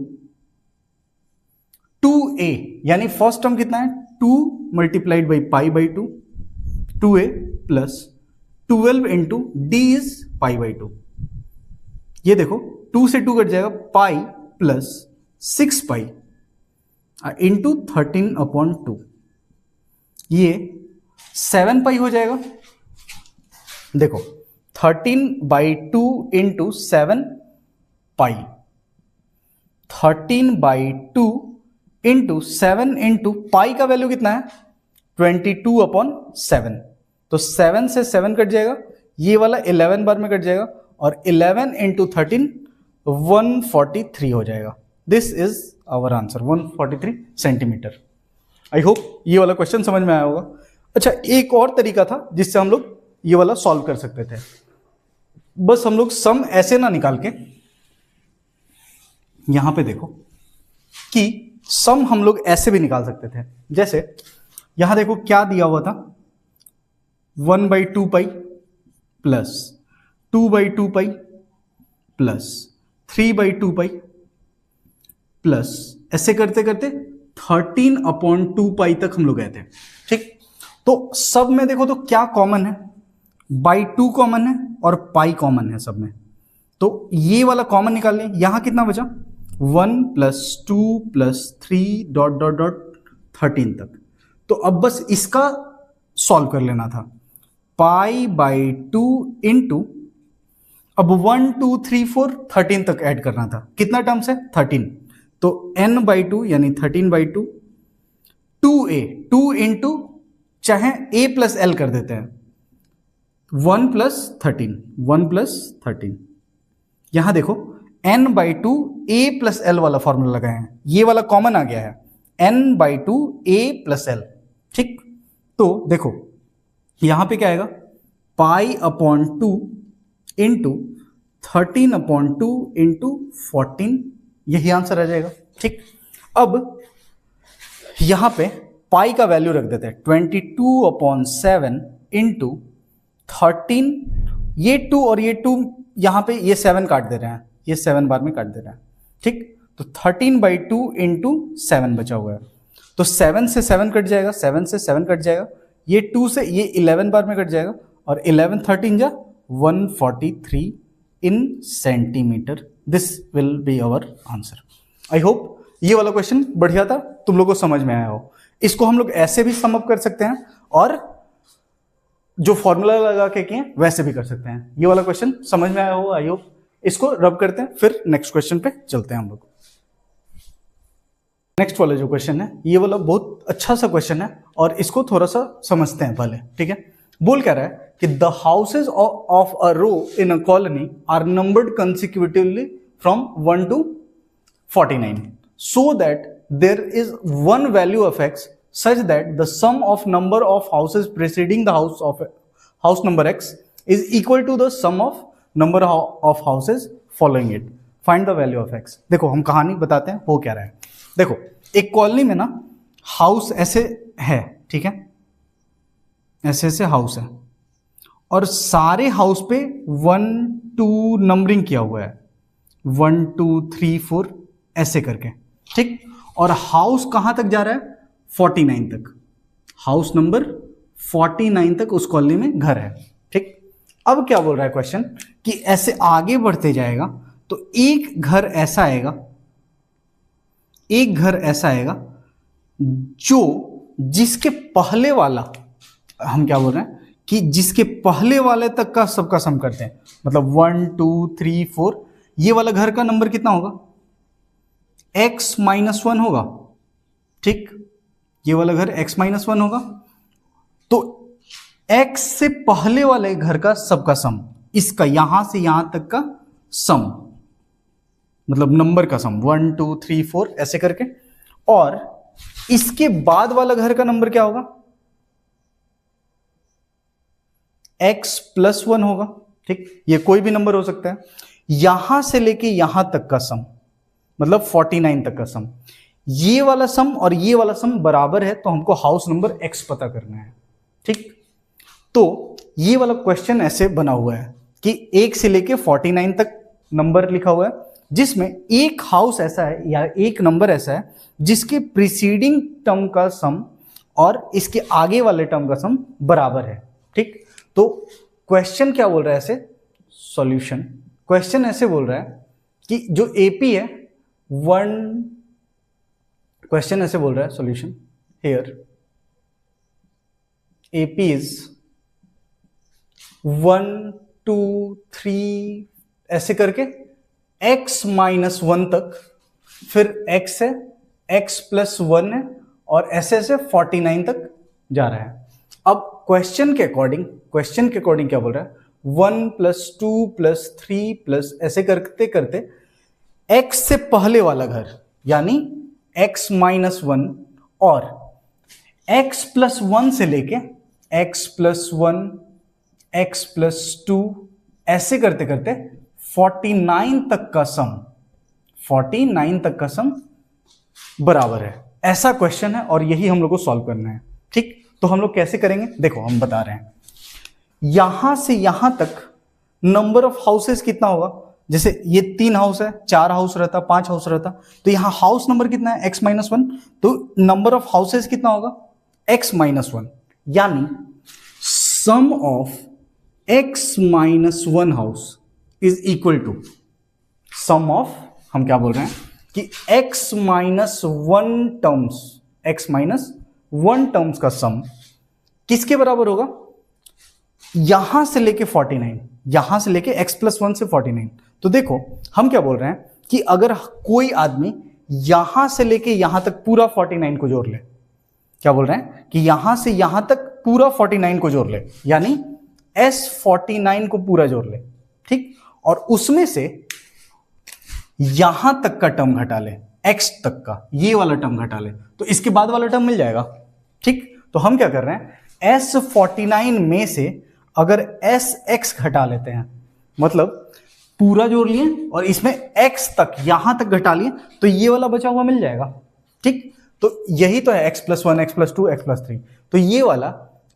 A: 2a यानी फर्स्ट टर्म कितना है, 2 multiplied by π/2, 2a plus 12 into d is π/2। ये देखो 2 से 2 कट जाएगा, पाई प्लस 6 पाई इंटू 13/2, ये 7 पाई हो जाएगा। देखो 13/2 इंटू 7 पाई, 13/2 इंटू 7 इंटू पाई का वैल्यू कितना है, 22/7। तो 7 से 7 कट जाएगा, ये वाला 11 बार में कट जाएगा और 11 इंटू 13 143 हो जाएगा। This is our answer, 143 centimetre. I hope ये वाला क्वेश्चन समझ में आया होगा। अच्छा, एक और तरीका था जिससे हम लोग ये वाला सॉल्व कर सकते थे। बस हम लोग सम ऐसे ना निकाल के, यहां पे देखो कि सम हम लोग ऐसे भी निकाल सकते थे। जैसे यहां देखो क्या दिया हुआ था, 1/2 pi plus 2/2 pi plus 3/2 pi plus, ऐसे करते करते 13/2 पाई तक हम लोग गए थे। ठीक, तो सब में देखो तो क्या कॉमन है, /2 कॉमन है और पाई कॉमन है सब में। तो ये वाला कॉमन निकाल लें। यहां कितना बचा, 1 + 2 + 3 ... 13 तक। तो अब बस इसका सॉल्व कर लेना था, π/2 इंटू, अब 1 2 3 4 13 तक ऐड करना था। कितना टर्म्स है, 13। तो n/2 यानी 13/2, 2a, 2 इंटू, चाहे a + l कर देते हैं, 1 + 13, 1 + 13। यहां देखो n/2 a + l वाला फॉर्मूला लगाए हैं, ये वाला कॉमन आ गया है, n/2 a + l। ठीक, तो देखो यहां पे क्या आएगा, π/2 इंटू 13/2 इंटू 14, यही आंसर आ जाएगा। ठीक, अब यहां पे पाई का वैल्यू रख देते हैं, 22/7 इंटू 13, ये 2 और ये 2 यहां पे ये 7 काट दे रहे हैं, ये 7 बार में काट दे रहे हैं। ठीक, तो 13/2 इंटू 7 बचा हुआ है, तो 7 से 7 कट जाएगा, 7 से 7 कट जाएगा, ये 2 से ये 11 बार में कट जाएगा और 11 13 जा 143 in centimetre. This will be our answer. I hope ये वाला क्वेश्चन बढ़िया था, तुम लोगों को समझ में आया हो। इसको हम लोग ऐसे भी सम अप कर सकते हैं और जो फॉर्मूला लगा के किए वैसे भी कर सकते हैं। ये वाला क्वेश्चन समझ में आया हो, आई होप इसको रब करते हैं, फिर नेक्स्ट क्वेश्चन पे चलते हैं हम लोग। नेक्स्ट वाला जो क्वेश्चन है ये वाला बहुत अच्छा सा क्वेश्चन है और इसको थोड़ा सा समझते हैं पहले, ठीक है। बोल क्या रहा है कि the houses of a row in a colony are numbered consecutively from 1 to 49 so that there is one value of x such that the sum of number of houses preceding the house number x is equal to the sum of number of houses following it. Find the value of x. देखो हम कहानी बताते हैं हो क्या रहा है। देखो एक कॉलोनी में ना हाउस ऐसे है, ठीक है, ऐसे ऐसे हाउस है और सारे हाउस पे 1 2 नंबरिंग किया हुआ है, 1 2 3 4 ऐसे करके, ठीक। और हाउस कहां तक जा रहा है? 49 तक। हाउस नंबर 49 तक उस कॉलोनी में घर है, ठीक। अब क्या बोल रहा है क्वेश्चन कि ऐसे आगे बढ़ते जाएगा तो एक घर ऐसा आएगा, एक घर ऐसा आएगा जो जिसके पहले वाला, हम क्या बोल रहे हैं कि जिसके पहले वाले तक का सबका सम करते हैं, मतलब 1 2 3 4, ये वाला घर का नंबर कितना होगा? x - 1 होगा, ठीक। ये वाला घर x - 1 होगा, तो x से पहले वाले घर का सबका सम, इसका यहां से यहां तक का सम, मतलब नंबर का सम 1 2 3 4 ऐसे करके, और इसके बाद वाला घर का नंबर क्या होगा? x + 1 होगा, ठीक। ये कोई भी नंबर हो सकता है। यहां से लेके यहां तक का सम, मतलब 49 तक का सम, ये वाला सम और ये वाला सम बराबर है, तो हमको हाउस नंबर x पता करना है, ठीक। तो ये वाला क्वेश्चन ऐसे बना हुआ है कि 1 से लेके 49 तक नंबर लिखा हुआ है, जिसमें एक हाउस ऐसा है या एक नंबर ऐसा है जिसके प्रीसीडिंग टर्म का सम और इसके आगे वाले टर्म का सम बराबर है, ठीक। तो क्वेश्चन क्या बोल रहा है ऐसे? सॉल्यूशन। क्वेश्चन ऐसे बोल रहा है कि जो एपी है क्वेश्चन ऐसे बोल रहा है, सॉल्यूशन हियर एपी इज 1 2 3 ऐसे करके x - 1 तक, फिर x है, x + 1 है, और ऐसे ऐसे 49 तक जा रहा है। अब क्वेश्चन के अकॉर्डिंग क्या बोल रहा है? 1 + 2 + 3 ऐसे करते करते x से पहले वाला घर यानी x - 1 और x + 1 से लेके x + 1 x + 2 ऐसे करते करते 49 तक का सम बराबर है। ऐसा क्वेश्चन है और यही हम लोग को सॉल्व करना है, ठीक। तो हम लोग कैसे करेंगे? देखो हम बता रहे हैं, यहां से यहां तक नंबर ऑफ हाउसेस कितना होगा? जैसे ये 3 हाउस है, 4 हाउस रहता, 5 हाउस रहता, तो यहां हाउस नंबर कितना है? x - 1, तो नंबर ऑफ हाउसेस कितना होगा? x - 1, यानी sum of x - 1 house is equal to sum of, हम क्या बोल रहे हैं कि x - 1 टर्म्स का सम किसके बराबर होगा? यहां से लेके 49, यहां से लेके x + 1 से 49। तो देखो हम क्या बोल रहे हैं कि अगर कोई आदमी यहां से लेके यहां तक पूरा 49 को जोड़ ले, क्या बोल रहे हैं कि यहां से यहां तक पूरा 49 को जोड़ ले, यानी S49 को पूरा जोड़ ले, ठीक। और उसमें से यहां तक का टर्म घटा ले, x तक का ये वाला टर्म घटा ले, तो इसके बाद वाला टर्म मिल जाएगा, ठीक। तो हम क्या कर रहे हैं, S49 में से अगर SX घटा लेते हैं, मतलब पूरा जोड़ लिए और इसमें x तक यहां तक घटा लिए, तो ये वाला बचा हुआ मिल जाएगा, ठीक। तो यही तो है x + 1 x + 2 x + 3, तो ये वाला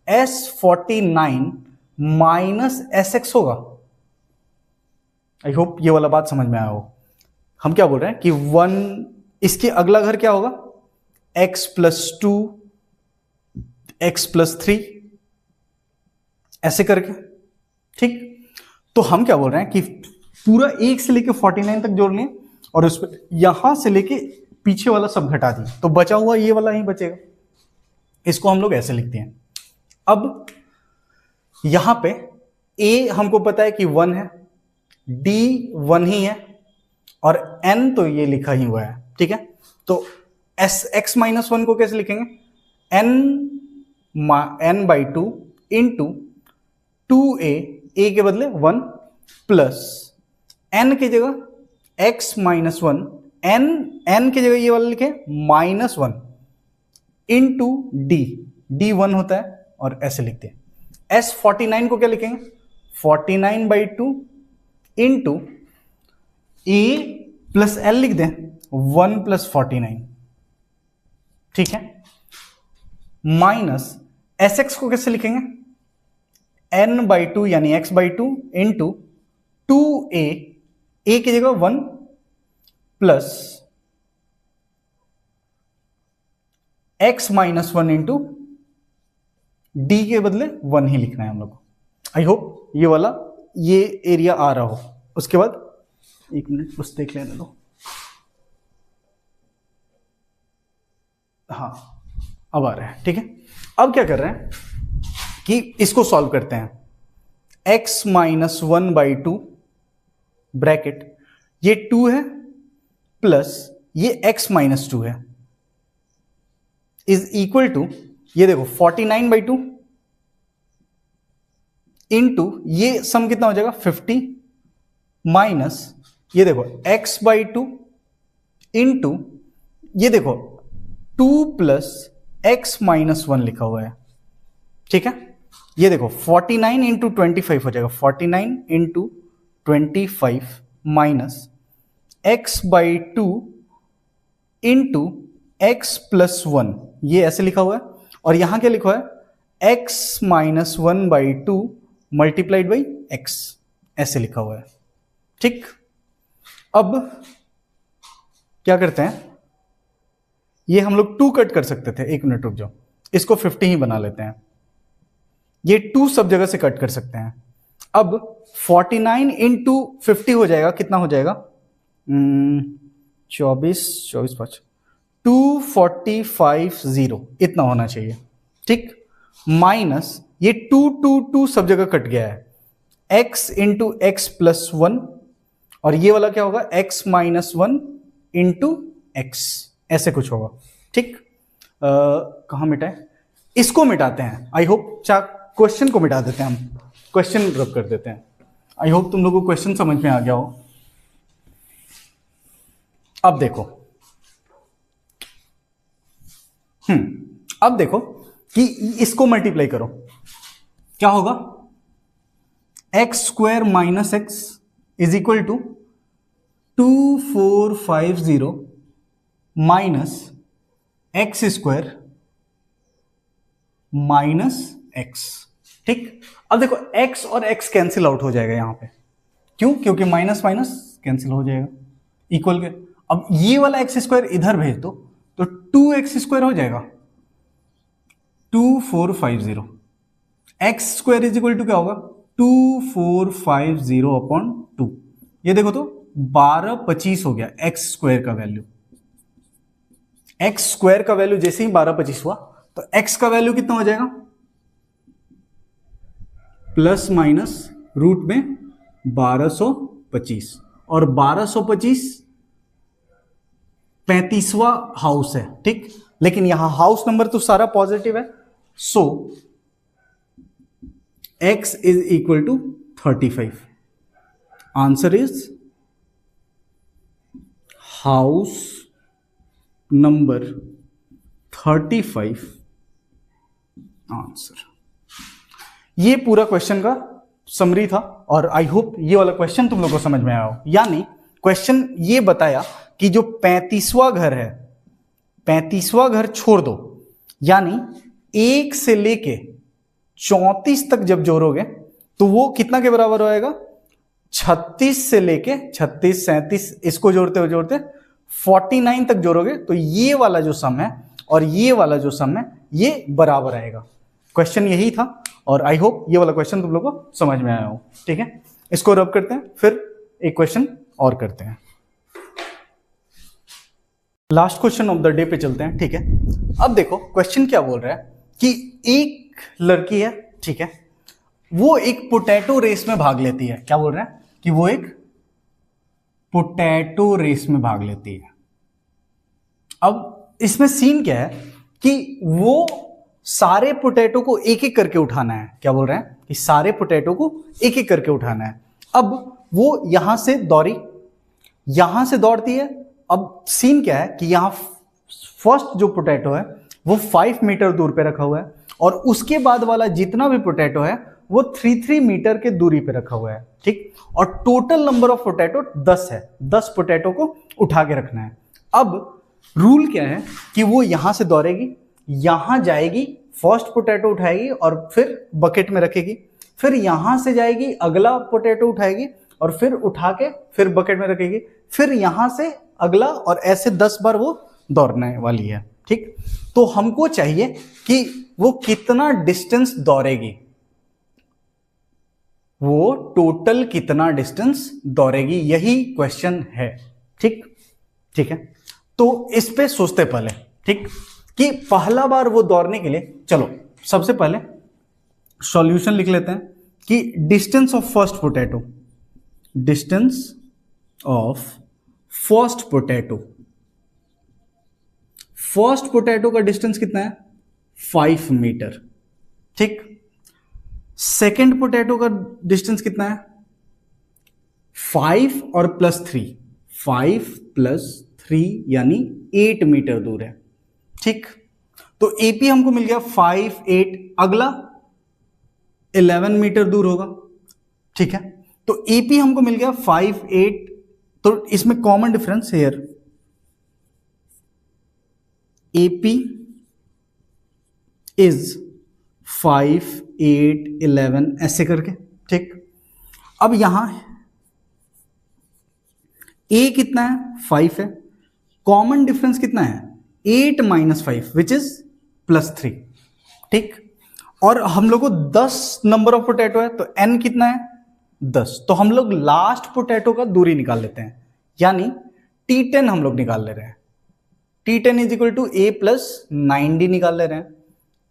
A: S49 - SX होगा। आई होप ये वाला बात समझ में आया हो। हम क्या बोल रहे हैं कि 1, इसके अगला घर क्या होगा? x + 2 x + 3 ऐसे करके, ठीक। तो हम क्या बोल रहे हैं कि पूरा 1 से लेके 49 तक जोड़ लें और उस पर यहां से लेके पीछे वाला सब घटा दिए, तो बचा हुआ ये वाला ही बचेगा। इसको हम लोग ऐसे लिखते हैं। अब यहां पे a हमको पता है कि 1 है, डी 1 ही है और n तो ये लिखा ही हुआ है, ठीक है। तो x माइनस 1 को कैसे लिखेंगे, n/2 इंटू 2a, a के बदले 1 प्लस n की जगह x माइनस 1, n की जगह ये वाला लिखे -1 इंटू d 1 होता है और ऐसे लिखते हैं। s49 को क्या लिखेंगे, 49/2 इंटू a प्लस l लिख दें 1 + 49, ठीक है, माइनस sx को कैसे लिखेंगे, n/2 यानी x/2 इंटू 2a, a की जगह 1 plus x minus 1 into d के बदले 1 ही लिखना है हम लोग को। आई होप ये एरिया आ रहा हो। उसके बाद 1 मिनट बस देख लेने दो। हाँ अब आ रहा है, ठीक है। अब क्या कर रहे हैं कि इसको सॉल्व करते हैं। x माइनस 1/2 ब्रैकेट, ये 2 है प्लस ये x माइनस 2 है, इज इक्वल टू, ये देखो 49/2 इंटू ये सम कितना हो जाएगा 50 माइनस ये देखो x/2 इंटू ये देखो 2 प्लस x माइनस 1 लिखा हुआ है, ठीक है। ये देखो 49 इंटू 25 हो जाएगा, 49 into 25 minus x/2 into x plus 1, ये ऐसे लिखा हुआ है। और यहां क्या लिखा है, x minus 1/2 multiplied by x, ऐसे लिखा हुआ है, ठीक। अब क्या करते हैं, ये हम लोग 2 कट कर सकते थे, 1 मिनट रुक जाओ, इसको 50 ही बना लेते हैं। ये 2 सब जगह से कट कर सकते हैं। अब 49 इंटू 50 हो जाएगा, कितना हो जाएगा 24 5 2450, इतना होना चाहिए, ठीक। माइनस ये 2 सब जगह कट गया है, x इंटू एक्स प्लस 1 और ये वाला क्या होगा x माइनस 1 इंटू एक्स, ऐसे कुछ होगा, ठीक। कहाँ मिटाए, इसको मिटाते हैं। आई होप क्वेश्चन को मिटा देते हैं, हम क्वेश्चन रब कर देते हैं। आई होप तुम लोगों को क्वेश्चन समझ में आ गया हो। अब देखो अब देखो कि इसको मल्टीप्लाई करो, क्या होगा, x² minus x is equal to 2450 minus x² minus x, ठीक। अब देखो x और x कैंसिल आउट हो जाएगा यहां पे, क्यों, क्योंकि माइनस माइनस कैंसिल हो जाएगा, इक्वल के। अब ये वाला x² इधर भेज दो तो 2x² हो जाएगा, 2450, x² इज इक्वल टू क्या होगा 2450 अपॉन 2, ये देखो तो 1225 हो गया x² का वैल्यू। x² का वैल्यू जैसे ही 1225 हुआ तो x का वैल्यू कितना हो जाएगा, प्लस माइनस रूट में 1225, और 1225 35वां हाउस है, ठीक। लेकिन यहां हाउस नंबर तो सारा पॉजिटिव है, so x is equal to 35। Answer is house number 35 answer. ये पूरा क्वेश्चन का समरी था और आई होप ये वाला क्वेश्चन तुम लोग को समझ में आया हो। यानी क्वेश्चन ये बताया कि जो 35वां घर है, 35वां घर छोड़ दो, यानी 1 से लेके 34 तक जब जोड़ोगे तो वो कितना के बराबर होएगा, 36 से लेके 36 37 इसको जोड़ते 49 तक जोड़ोगे तो ये वाला जो सम है और ये वाला जो सम है ये बराबर आएगा। क्वेश्चन यही था और आई होप ये वाला क्वेश्चन तुम लोग को समझ में आया हो, ठीक है। इसको रब करते हैं, फिर एक क्वेश्चन और करते हैं, last question of the day पे चलते हैं, ठीक है। अब देखो क्वेश्चन क्या बोल रहा है कि एक लड़की है, ठीक है, वो एक पोटैटो रेस में भाग लेती है। क्या बोल रहा है, कि वो एक पोटैटो रेस में भाग लेती है। अब इसमें सीन क्या है कि वो सारे पोटैटो को एक एक करके उठाना है। क्या बोल रहे हैं कि सारे पोटैटो को एक एक करके उठाना है। अब वो यहां से दौड़ती है। अब सीन क्या है कि यहां फर्स्ट जो पोटैटो है वो 5 मीटर दूर पे रखा हुआ है और उसके बाद वाला जितना भी पोटैटो है वो 3 मीटर के दूरी पे रखा हुआ है, ठीक। और टोटल नंबर ऑफ पोटैटो 10 है। 10 पोटैटो को उठा के रखना है। अब रूल क्या है कि वो यहां से दौड़ेगी, यहां जाएगी, फर्स्ट पोटैटो उठाएगी और फिर बकेट में रखेगी, फिर यहां से जाएगी, अगला पोटैटो उठाएगी और फिर उठा के फिर बकेट में रखेगी, फिर यहां से अगला, और ऐसे 10 बार वो दौड़ने वाली है, ठीक। तो हमको चाहिए कि वो कितना डिस्टेंस दौड़ेगी, वो टोटल कितना डिस्टेंस दौड़ेगी, यही क्वेश्चन है, ठीक। ठीक है, तो इस पे सोचते पहले, ठीक, कि पहला बार वो दौड़ने के लिए, चलो सबसे पहले सॉल्यूशन लिख लेते हैं कि distance of first potato, distance of first potato, first potato का डिस्टेंस कितना है 5 मीटर, ठीक। सेकेंड पोटैटो का डिस्टेंस कितना है 5 और +3, 5 + 3 यानी 8 मीटर दूर है, ठीक। तो एपी हमको मिल गया 5, 8, अगला 11 मीटर दूर होगा, ठीक है। तो एपी हमको मिल गया 5, 8, तो इसमें common difference here, AP is 5, 8, 11 ऐसे करके, ठीक। अब यहां ए कितना है 5 है, कॉमन डिफरेंस कितना है 8 - 5 विच इज +3, ठीक। और हम लोग को 10 नंबर ऑफ पोटैटो है, तो n कितना है 10, तो हम लोग लास्ट पोटैटो का दूरी निकाल लेते हैं, यानी T10 हम लोग निकाल ले रहे हैं। T10 = a + 9d निकाल ले रहे हैं।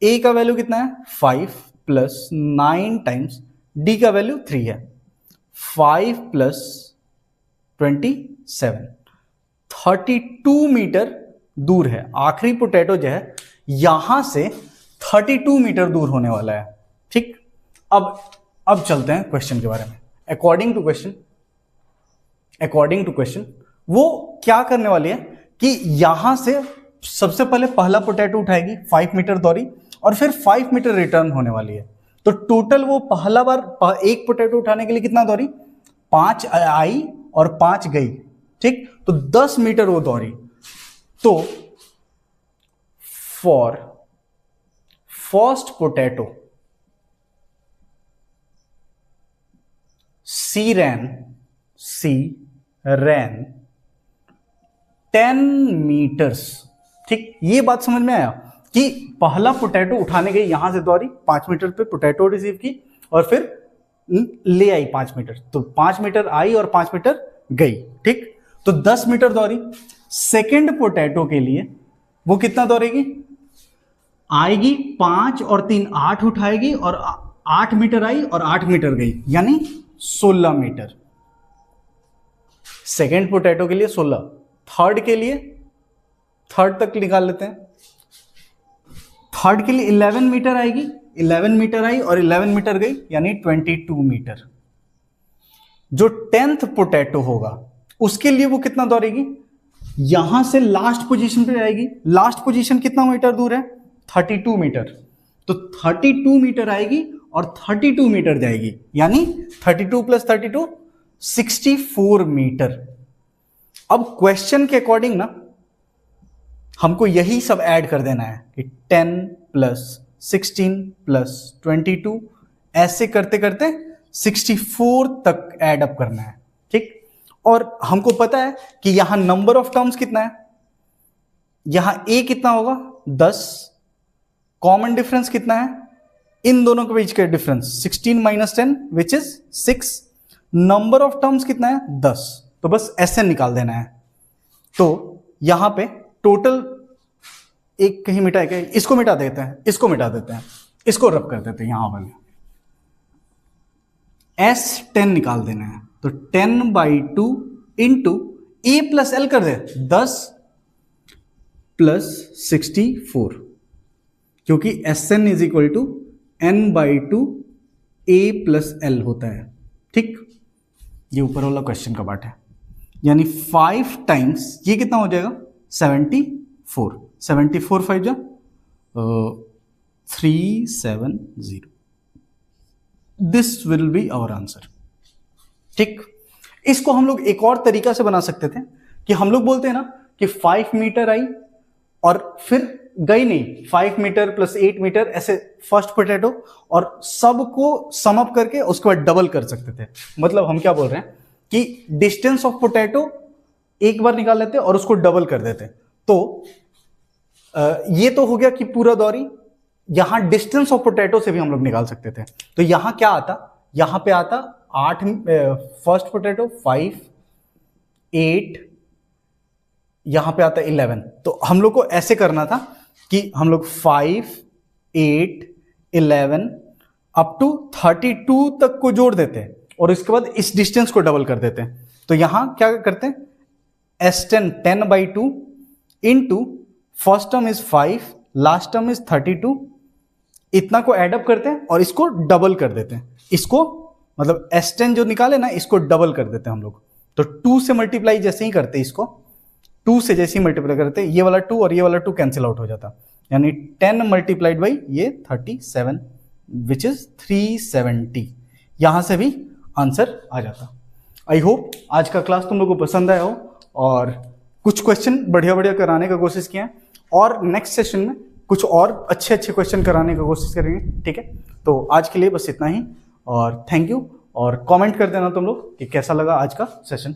A: a का वैल्यू कितना है 5 + 9 टाइम्स d का वैल्यू 3 है, 5 + 27, 32 मीटर दूर है। आखिरी पोटैटो जो है यहां से 32 मीटर दूर होने वाला है, ठीक। अब चलते हैं क्वेश्चन के बारे में। अकॉर्डिंग टू क्वेश्चन वो क्या करने वाली है कि यहां से सबसे पहले पहला पोटैटो उठाएगी, 5 मीटर दौड़ी और फिर 5 मीटर रिटर्न होने वाली है। तो टोटल वो पहला बार एक पोटैटो उठाने के लिए कितना दौड़ी, 5 आई और 5 गई, ठीक। तो 10 मीटर वो दौड़ी। तो for first potato C ran 10 metres, ठीक। ये बात समझ में आया कि पहला पोटैटो उठाने गई, यहां से दौड़ी, 5 मीटर पे पोटैटो रिसीव की और फिर ले आई 5 मीटर, तो 5 मीटर आई और 5 मीटर गई, ठीक। तो 10 मीटर दौड़ी। सेकेंड पोटैटो के लिए वो कितना दौड़ेगी, आएगी 5 और 3 8 उठाएगी और 8 मीटर आई और 8 मीटर गई, यानी 16 मीटर। सेकेंड पोटैटो के लिए 16, थर्ड के लिए, थर्ड तक निकाल लेते हैं। थर्ड के लिए 11 मीटर आएगी, 11 मीटर आई और 11 मीटर गई, यानी 22 मीटर। जो 10th पोटैटो होगा उसके लिए वो कितना दौड़ेगी, यहां से लास्ट पोजीशन पे आएगी। लास्ट पोजीशन कितना मीटर दूर है 32 मीटर, तो 32 मीटर आएगी और 32 मीटर जाएगी, यानी 32 + 32 64 मीटर। अब क्वेश्चन के अकॉर्डिंग ना हमको यही सब ऐड कर देना है कि 10 + 16 + 22 ऐसे करते करते 64 तक ऐड अप करना है, ठीक। और हमको पता है कि यहां नंबर ऑफ टर्म्स कितना है, यहां a कितना होगा 10, कॉमन डिफरेंस कितना है इन दोनों के बीच का difference 16 - 10 which is 6, number of terms कितना है 10, तो बस ऐसे निकाल देना है। तो यहां पे टोटल एक कहीं मिटा है, इसको मिटा देते हैं, इसको मिटा देते हैं, इसको रब कर देते हैं, यहां वाले S10 निकाल देना है। तो 10/2 इंटू ए प्लस एल कर दे 10 प्लस 64, क्योंकि Sn is equal to n/2 a plus l होता है। ठीक, ये ऊपर वाला क्वेश्चन का पार्ट है। यानी 5 टाइम्स ये कितना हो जाएगा 74, 74 5 जा 370, this will be our answer. ठीक, इसको हम लोग एक और तरीका से बना सकते थे कि हम लोग बोलते हैं ना कि 5 मीटर आई और फिर गई नहीं, 5 मीटर प्लस 8 मीटर ऐसे फर्स्ट पोटैटो, और सबको सम अप करके उसके बाद डबल कर सकते थे। मतलब हम क्या बोल रहे हैं कि डिस्टेंस ऑफ पोटैटो एक बार निकाल लेते और उसको डबल कर देते। तो ये तो हो गया कि पूरा दौरी, यहां डिस्टेंस ऑफ पोटैटो से भी हम लोग निकाल सकते थे। तो यहां क्या आता, यहां पे आता 8 फर्स्ट पोटैटो 5 8, यहां पे आता 11। तो हम लोग को ऐसे करना था कि हम लोग 5 8 11 अप टू 32 तक को जोड़ देते और इसके बाद इस डिस्टेंस को डबल कर देते। तो यहां क्या करते हैं, S10 10/2 into first term is 5, last term is 32, इतना को एडअप करते हैं और इसको डबल कर देते हैं। इसको मतलब S10 जो निकाले ना, इसको डबल कर देते हैं हम लोग। तो 2 से मल्टीप्लाई जैसे ही करते, इसको 2 से जैसे ही मल्टीप्लाई करते, ये वाला 2 और ये वाला 2 कैंसिल आउट हो जाता, यानी 10 मल्टीप्लाइड बाई ये 37 विच इज 370। यहां से भी आंसर आ जाता। आई होप आज का क्लास तुम लोगों को पसंद आया हो और कुछ क्वेश्चन बढ़िया बढ़िया कराने का कोशिश किया है, और नेक्स्ट सेशन में कुछ और अच्छे अच्छे क्वेश्चन कराने का कोशिश करेंगे। ठीक है, तो आज के लिए बस इतना ही, और थैंक यू। और कमेंट कर देना तुम लोग कि कैसा लगा आज का सेशन।